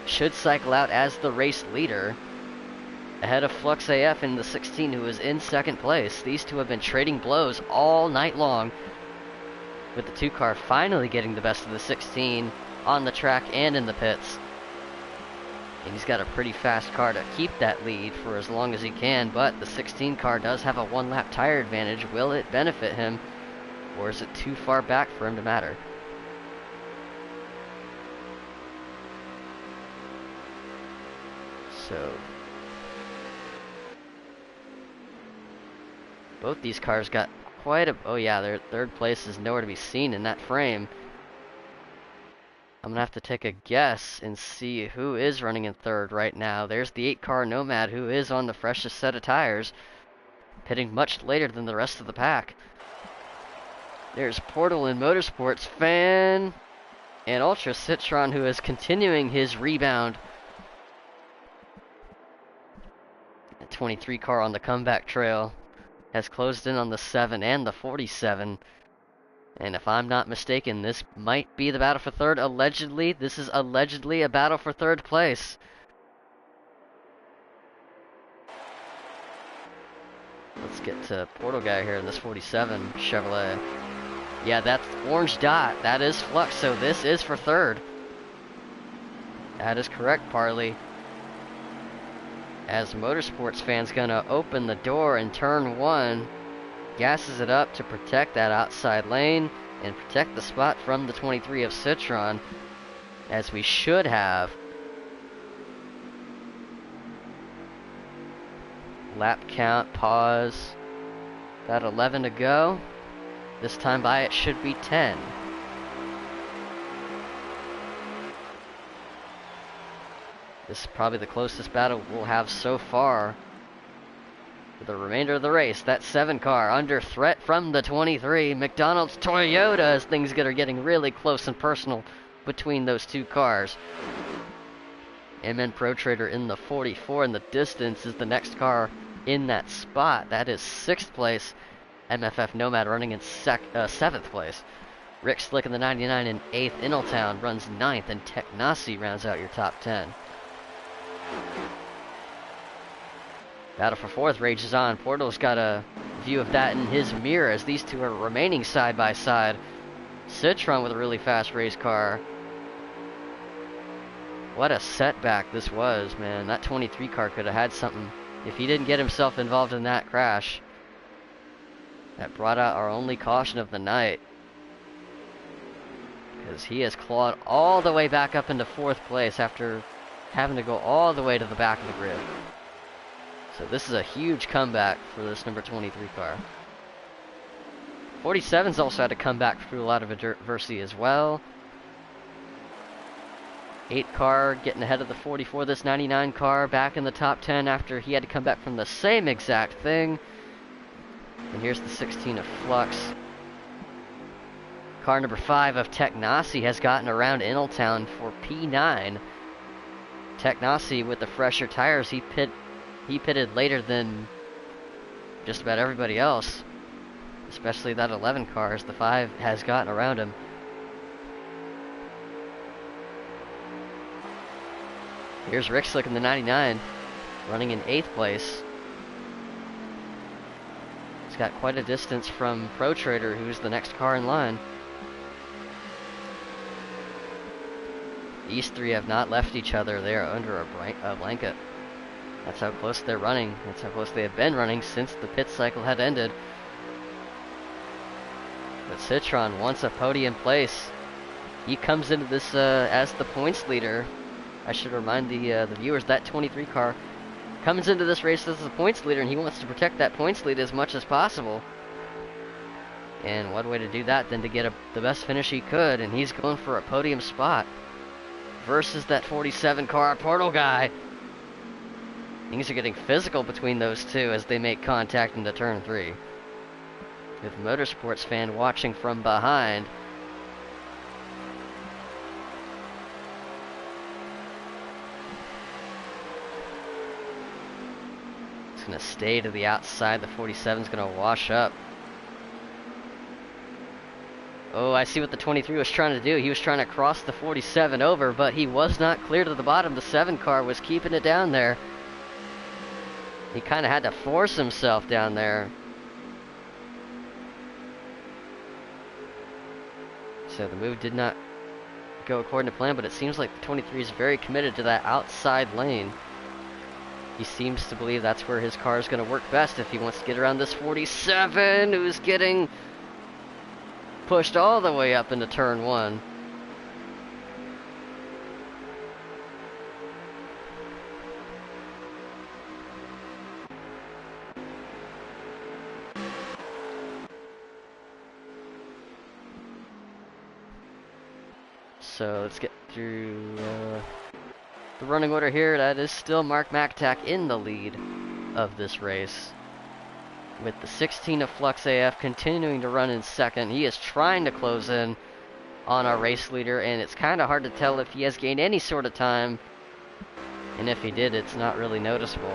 should cycle out as the race leader, ahead of Flux AF in the 16, who is in second place. These two have been trading blows all night long, with the 2 car finally getting the best of the 16 on the track and in the pits. And he's got a pretty fast car to keep that lead for as long as he can, but the 16 car does have a 1-lap tire advantage. Will it benefit him, or is it too far back for him to matter? So both these cars got quite a... Oh yeah, their third place is nowhere to be seen in that frame. I'm gonna have to take a guess and see who is running in third right now. There's the 8 car Nomad, who is on the freshest set of tires, pitting much later than the rest of the pack. There's Portal and Motorsports Fan and Ultra Citron, who is continuing his rebound. The 23 car on the comeback trail has closed in on the 7 and the 47. And if I'm not mistaken, this might be the battle for third. Allegedly, this is allegedly a battle for third place. Let's get to Portal Guy here in this 47 Chevrolet. Yeah, that's orange dot. That is Flux, so this is for third. That is correct, Parley. As Motorsports Fan's gonna open the door in turn 1, gasses it up to protect that outside lane and protect the spot from the 23 of Citron, as we should have lap count, pause, about 11 to go. This time by it should be 10. This is probably the closest battle we'll have so far for the remainder of the race. That 7 car under threat from the 23. McDonald's Toyota, as things are getting really close and personal between those 2 cars. MN Pro Trader in the 44 in the distance is the next car in that spot. That is 6th place. MFF Nomad running in 7th place. Rick Slick in the 99 in 8th. Inaltown runs 9th, and Technasi rounds out your top 10. Battle for 4th rages on. Portal's got a view of that in his mirror as these two are remaining side by side. Citron with a really fast race car. What a setback this was, man. That 23 car could have had something if he didn't get himself involved in that crash. That brought out our only caution of the night, because he has clawed all the way back up into 4th place after having to go all the way to the back of the grid. So this is a huge comeback for this number 23 car. 47's also had to come back through a lot of adversity as well. 8 car getting ahead of the 44. This 99 car back in the top 10 after he had to come back from the same exact thing. And here's the 16 of Flux. Car number 5 of Technasi has gotten around Inaltown for P9. Technasi with the fresher tires, he pitted later than just about everybody else, especially that 11 car, as the 5 has gotten around him. Here's Rick Slick in the 99, running in 8th place. He's got quite a distance from Pro Trader, who's the next car in line. These 3 have not left each other. They are under a blanket. That's how close they're running. That's how close they have been running since the pit cycle had ended. But Citron wants a podium place. He comes into this as the points leader. I should remind the viewers that 23 car comes into this race as the points leader, and he wants to protect that points lead as much as possible. And what way to do that than to get the best finish he could, and he's going for a podium spot versus that 47 car Portal Guy. Things are getting physical between those two as they make contact into turn 3. with Motorsports Fan watching from behind. It's going to stay to the outside. The 47 is going to wash up. Oh, I see what the 23 was trying to do. He was trying to cross the 47 over, but he was not clear to the bottom. The 7 car was keeping it down there. He kind of had to force himself down there. So the move did not go according to plan, but it seems like the 23 is very committed to that outside lane. He seems to believe that's where his car is going to work best if he wants to get around this 47, who's getting pushed all the way up into turn 1. So let's get through the running order here. That is still Mark McAtack in the lead of this race, with the 16 of Flux AF continuing to run in second. He is trying to close in on our race leader, and it's kind of hard to tell if he has gained any sort of time, and if he did, it's not really noticeable,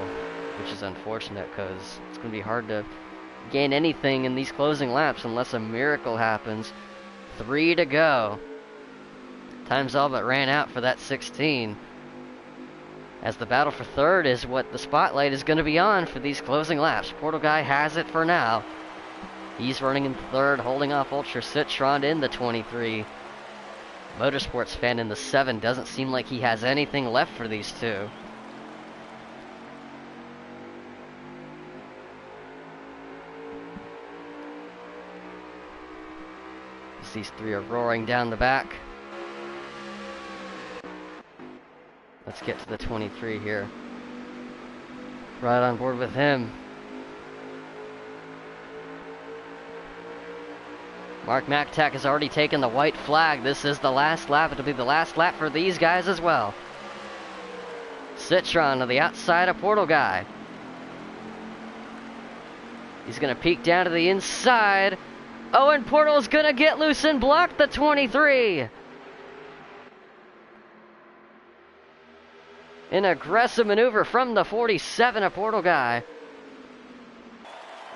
which is unfortunate because it's going to be hard to gain anything in these closing laps unless a miracle happens. 3 to go. Time's all but ran out for that 16. As the battle for third is what the spotlight is going to be on for these closing laps. Portal Guy has it for now. He's running in third, holding off Ultra Citron in the 23. Motorsports Fan in the 7. Doesn't seem like he has anything left for these two. As these three are roaring down the back. Let's get to the 23 here. Right on board with him. Mark McAtack has already taken the white flag. This is the last lap. It'll be the last lap for these guys as well. Citron to the outside of Portal Guy. He's going to peek down to the inside. Oh, and Portal's going to get loose and block the 23. An aggressive maneuver from the 47 of Portal Guy.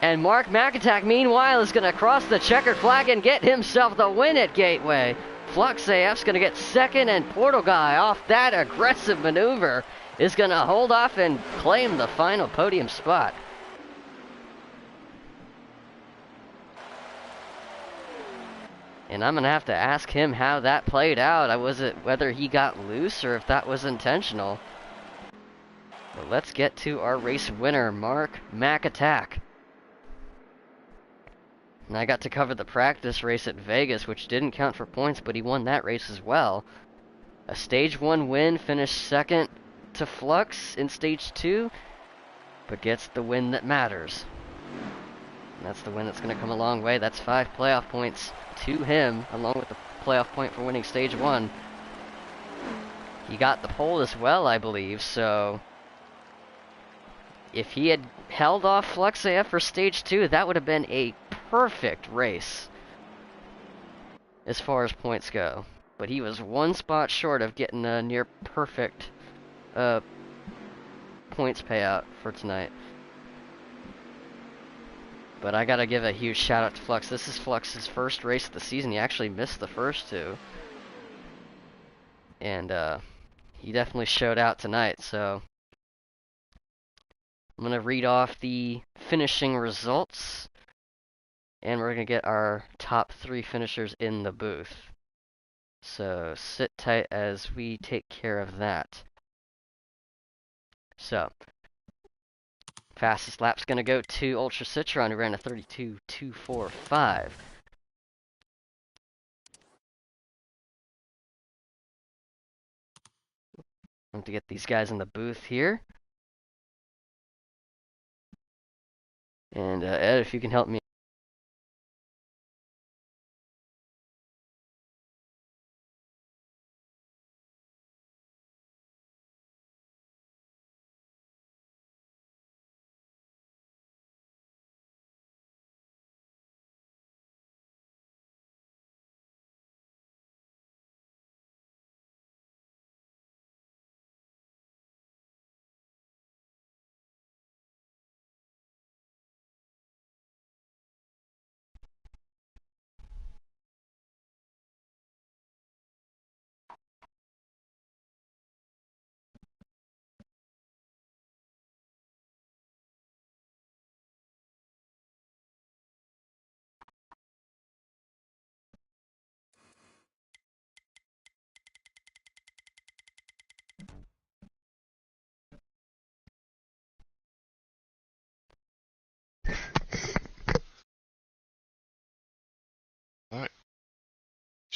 And Mark McAtack, meanwhile, is going to cross the checkered flag and get himself the win at Gateway. Flux AF's going to get second, and Portal Guy, off that aggressive maneuver, is going to hold off and claim the final podium spot. And I'm going to have to ask him how that played out. Was it whether he got loose or if that was intentional? But let's get to our race winner, Mark McAtack. And I got to cover the practice race at Vegas, which didn't count for points, but he won that race as well. A Stage 1 win, finished second to Flux in Stage 2, but gets the win that matters. And that's the win that's going to come a long way. That's 5 playoff points to him, along with the playoff point for winning Stage 1. He got the pole as well, I believe, so if he had held off Flux AF for Stage 2, that would have been a perfect race as far as points go. But he was one spot short of getting a near perfect points payout for tonight. But I gotta give a huge shout out to Flux. This is Flux's first race of the season. He actually missed the first two. And he definitely showed out tonight, so I'm going to read off the finishing results, and we're going to get our top 3 finishers in the booth. So sit tight as we take care of that. So, fastest lap's going to go to Ultra Citron, who ran a 32.245. I have to get these guys in the booth here. And Ed, if you can help me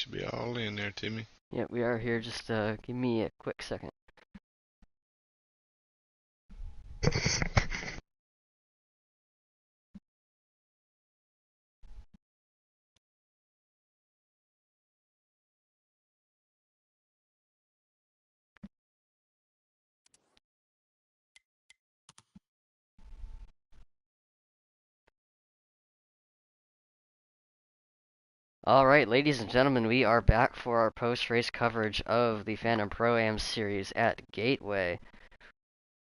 Should be all in there, Timmy. Yep, we are here. Just give me a quick second. All right, ladies and gentlemen, we are back for our post-race coverage of the Phantom Pro-Am series at Gateway.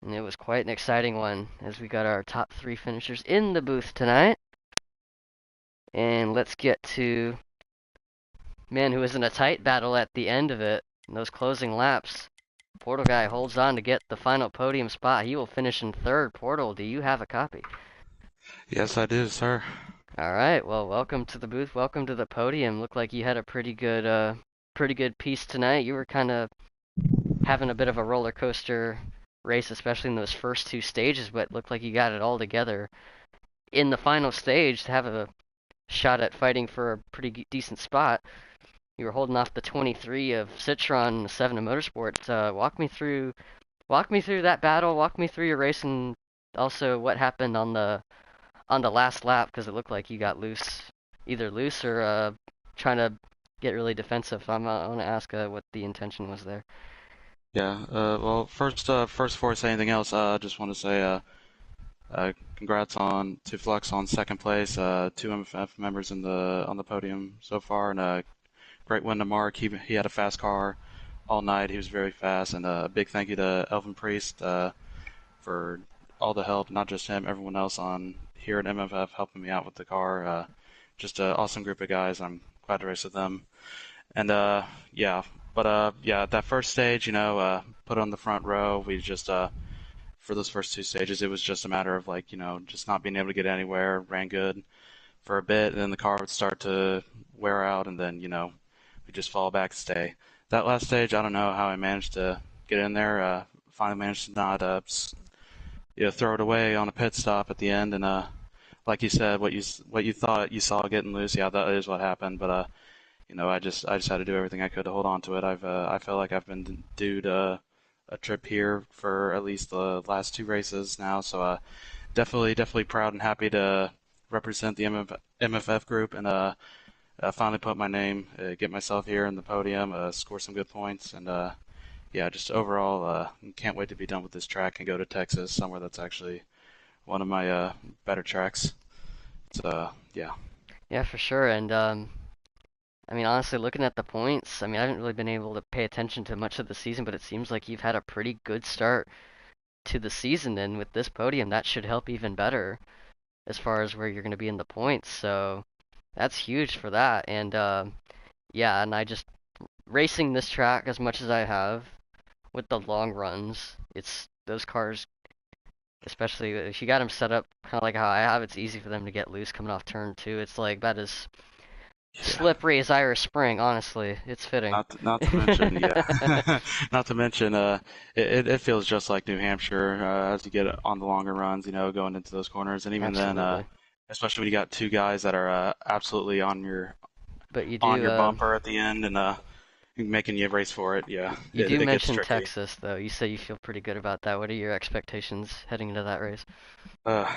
And it was quite an exciting one as we got our top 3 finishers in the booth tonight. And let's get to, man, who was in a tight battle at the end of it. In those closing laps, Portal Guy holds on to get the final podium spot. He will finish in 3rd. Portal, do you have a copy? Yes, I do, sir. All right, well, welcome to the booth. Welcome to the podium. Looked like you had a pretty good piece tonight. You were kind of having a bit of a roller coaster race, especially in those first 2 stages, but it looked like you got it all together in the final stage to have a shot at fighting for a pretty decent spot. You were holding off the 23 of Citron 7 of Motorsport. Walk me through that battle. Walk me through your race, and also what happened on the last lap, because it looked like you got either loose or trying to get really defensive. I want to ask what the intention was there. Yeah. Well, first before I say anything else, I just want to say congrats to Flux on 2nd place. 2 MFF members on the podium so far, and great win to Mark. He had a fast car all night. He was very fast, and a big thank you to Elvin Priest for all the help, not just him, everyone else on here at MFF helping me out with the car. Just an awesome group of guys. I'm glad to race with them. And yeah, but yeah, that first stage, put on the front row. We just for those first 2 stages, it was just a matter of just not being able to get anywhere. Ran good for a bit, and then the car would start to wear out, and then we just fall back, stay. That last stage, I don't know how I managed to get in there. Finally managed to not throw it away on a pit stop at the end, and like you said, what you thought you saw getting loose, yeah, that is what happened. But I just had to do everything I could to hold on to it. I feel like I've been due a trip here for at least the last 2 races now, so definitely proud and happy to represent the MFF group and finally put my name, get myself here in the podium, score some good points, and yeah, just overall, can't wait to be done with this track and go to Texas, somewhere that's actually one of my better tracks. It's yeah. Yeah, for sure. And I mean, honestly, looking at the points, I mean, I haven't really been able to pay attention to much of the season, but it seems like you've had a pretty good start to the season, and with this podium, that should help even better as far as where you're going to be in the points. So that's huge for that. And yeah, and I just racing this track as much as I have with the long runs, it's those cars, especially if you got them set up kind of like how I have, it's easy for them to get loose coming off turn 2. It's like that is Yeah. slippery as Irish Spring, honestly. It's fitting. Not to mention, yeah. Not to mention, it feels just like New Hampshire as you get on the longer runs, going into those corners, and even then, Absolutely. especially when you got 2 guys that are absolutely But on your bumper at the end and making you race for it. Yeah, you do it gets mention tricky. Texas, though. You say you feel pretty good about that. What are your expectations heading into that race? Uh,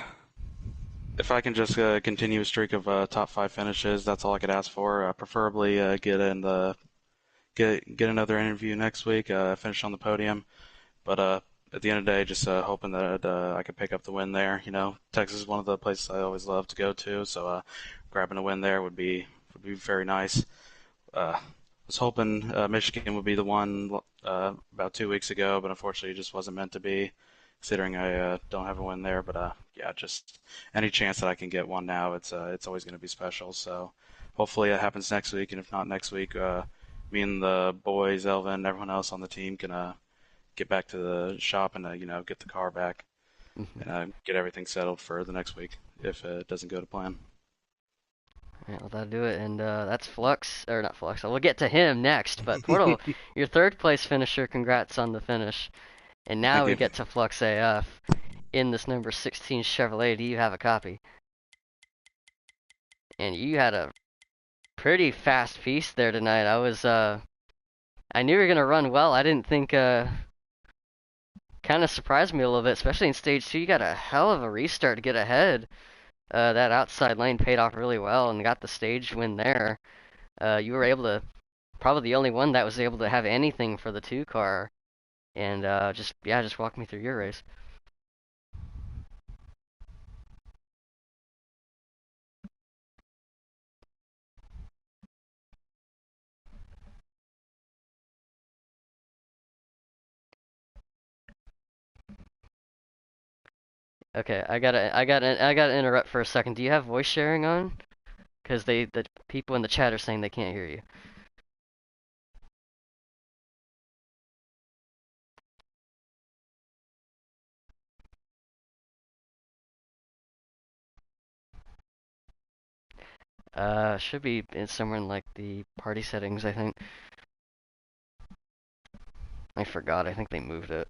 if I can just continue a streak of top 5 finishes, that's all I could ask for. Preferably get another interview next week. Finish on the podium. But at the end of the day, just hoping that I could pick up the win there. Texas is one of the places I always love to go to, so grabbing a win there would be very nice. Was hoping Michigan would be the one about 2 weeks ago, but unfortunately, it just wasn't meant to be, considering I don't have a win there. But yeah, just any chance that I can get one now, it's always going to be special. So hopefully it happens next week, and if not next week, me and the boys, Elvin, everyone else on the team can get back to the shop and get the car back Mhm. and get everything settled for the next week if it doesn't go to plan. Yeah, well, that'll do it. And that's Flux, or not Flux. We'll get to him next. But Portal, your 3rd place finisher, congrats on the finish. And now Thank we you. get to Flux AF in this number 16 Chevrolet. Do you have a copy? And you had a pretty fast piece there tonight. I knew you were gonna run well. I didn't think, kind of surprised me a little bit, especially in stage 2. You got a hell of a restart to get ahead. That outside lane paid off really well and got the stage win there. You were able to, probably the only one that was able to have anything for the 2 car. And just walk me through your race. Okay, I gotta interrupt for a second. Do you have voice sharing on? Because the people in the chat are saying they can't hear you. Should be in somewhere in like the party settings, I think. I forgot. I think they moved it.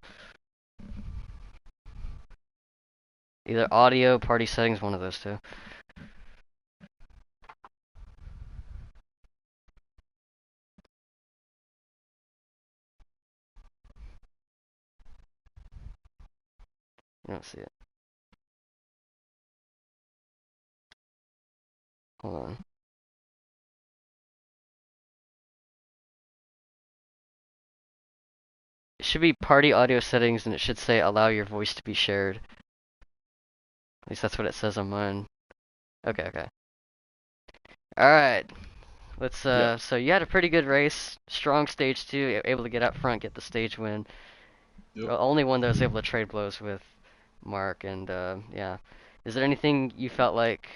Either audio, party settings, one of those two. You don't see it. Hold on. It should be party audio settings, and it should say allow your voice to be shared. At least that's what it says on mine. Okay, okay. Alright. Let's so you had a pretty good race, strong stage 2, able to get up front, get the stage win. Yep. The only one that was able to trade blows with Mark, and yeah. Is there anything you felt like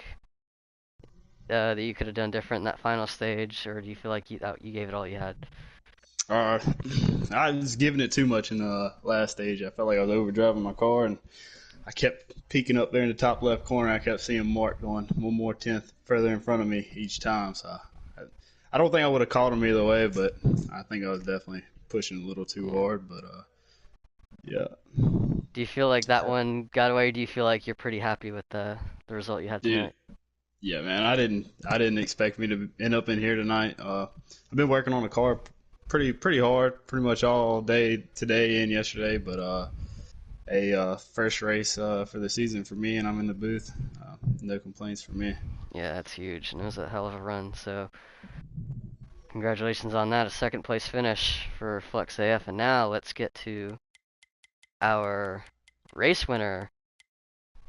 that you could have done different in that final stage, or do you feel like you gave it all you had? I was giving it too much in the last stage. I felt like I was overdriving my car, and I kept peeking up there in the top left corner. I kept seeing Mark going one more tenth further in front of me each time. So I don't think I would have caught him either way, but I think I was definitely pushing a little too hard. But yeah. Do you feel like that one got away, or do you feel like you're pretty happy with the result you had tonight? Yeah, man. I didn't expect me to end up in here tonight. I've been working on the car pretty hard, pretty much all day today and yesterday. But a first race for the season for me, and I'm in the booth. No complaints for me. Yeah, that's huge, and it was a hell of a run. So congratulations on that, a second place finish for Flex AF. And now let's get to our race winner,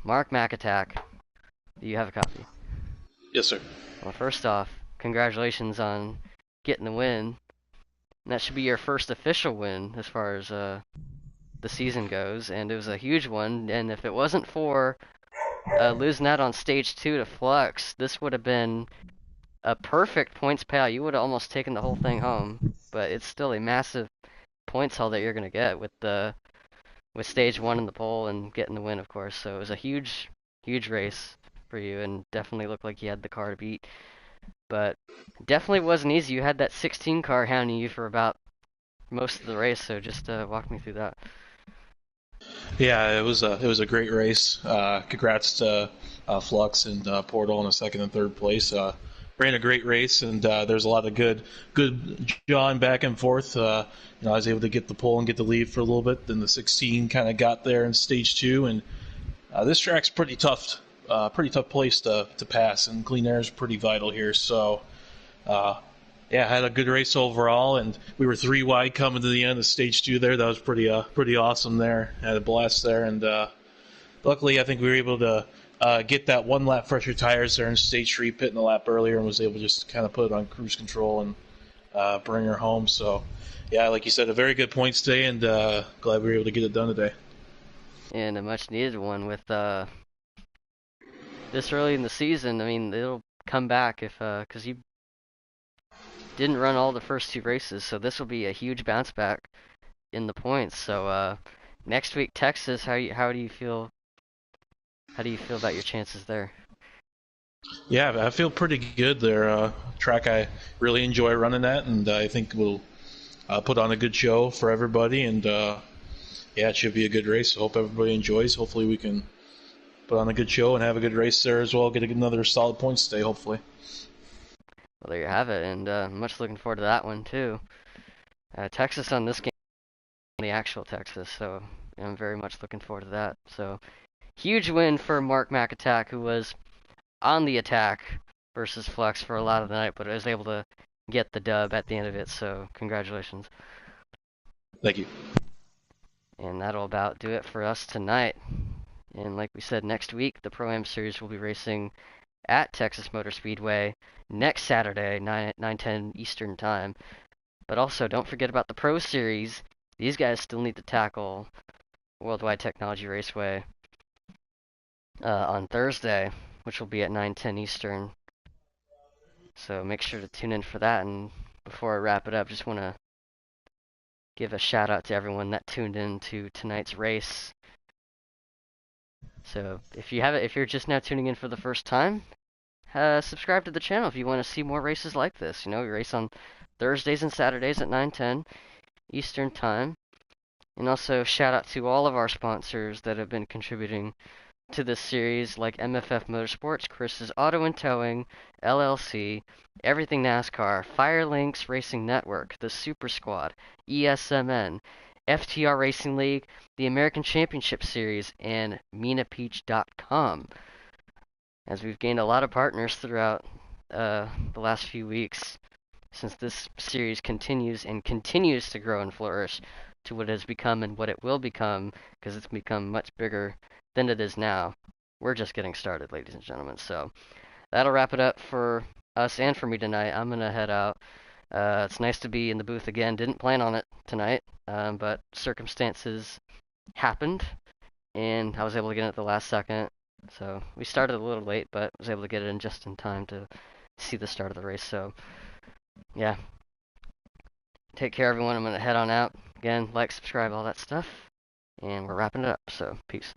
Mark McAttack. Do you have a copy? Yes, sir. Well, first off, congratulations on getting the win. And that should be your first official win as far as the season goes, and it was a huge one. And if it wasn't for losing out on stage 2 to Flux, this would have been a perfect points payout. You would have almost taken the whole thing home. But it's still a massive points haul that you're gonna get with stage 1 in the pole and getting the win, of course. So it was a huge race for you, and definitely looked like you had the car to beat. But definitely wasn't easy. You had that 16 car hounding you for about most of the race, so just walk me through that. Yeah, it was a great race. Congrats to Flux and Portal in the second and third place. Ran a great race, and there's a lot of good jawing back and forth. I was able to get the pole and get the lead for a little bit. Then the 16 kind of got there in stage 2, and this track's pretty tough place to pass, and clean air is pretty vital here. So, yeah, I had a good race overall, and we were 3 wide coming to the end of stage 2 there. That was pretty awesome there. I had a blast there, and luckily I think we were able to get that 1 lap fresher tires there in stage 3, pitting a lap earlier, and was able to just kind of put it on cruise control and bring her home. So, yeah, like you said, a very good points day, and glad we were able to get it done today. And a much needed one with this early in the season. I mean, it'll come back if because you didn't run all the first 2 races, so this will be a huge bounce back in the points. So next week, Texas, how do you feel? How do you feel about your chances there? Yeah, I feel pretty good there. Track I really enjoy running at, and I think we'll put on a good show for everybody. And yeah, it should be a good race. I hope everybody enjoys. Hopefully we can put on a good show and have a good race there as well. Get another solid points today, hopefully. Well, there you have it, and much looking forward to that one too. Texas on this game, the actual Texas, so I'm very much looking forward to that. So huge win for Mark McAttack, who was on the attack versus Flux for a lot of the night, but was able to get the dub at the end of it. So congratulations. Thank you. And that'll about do it for us tonight. And like we said, next week the Pro-Am Series will be racing at Texas Motor Speedway next Saturday, 9:10 Eastern Time. But also, don't forget about the Pro Series. These guys still need to tackle Worldwide Technology Raceway on Thursday, which will be at 9:10 Eastern. So make sure to tune in for that. And before I wrap it up, just want to give a shout out to everyone that tuned in to tonight's race. So if you're just now tuning in for the first time, subscribe to the channel if you want to see more races like this. You know, we race on Thursdays and Saturdays at 9:10 Eastern Time. And also shout out to all of our sponsors that have been contributing to this series, like MFF Motorsports, Chris's Auto and Towing, LLC, Everything NASCAR, Firelinks Racing Network, the Super Squad, ESMN, FTR Racing League, the American Championship Series, and MinaPeach.com. As we've gained a lot of partners throughout the last few weeks, since this series continues to grow and flourish to what it has become and what it will become, because it's become much bigger than it is now. We're just getting started, ladies and gentlemen. So that'll wrap it up for us and for me tonight. I'm going to head out. It's nice to be in the booth again. Didn't plan on it tonight, but circumstances happened, and I was able to get it at the last second. So we started a little late, but was able to get it in just in time to see the start of the race. So yeah, take care, everyone. I'm going to head on out. Again, like, subscribe, all that stuff. And we're wrapping it up, so peace.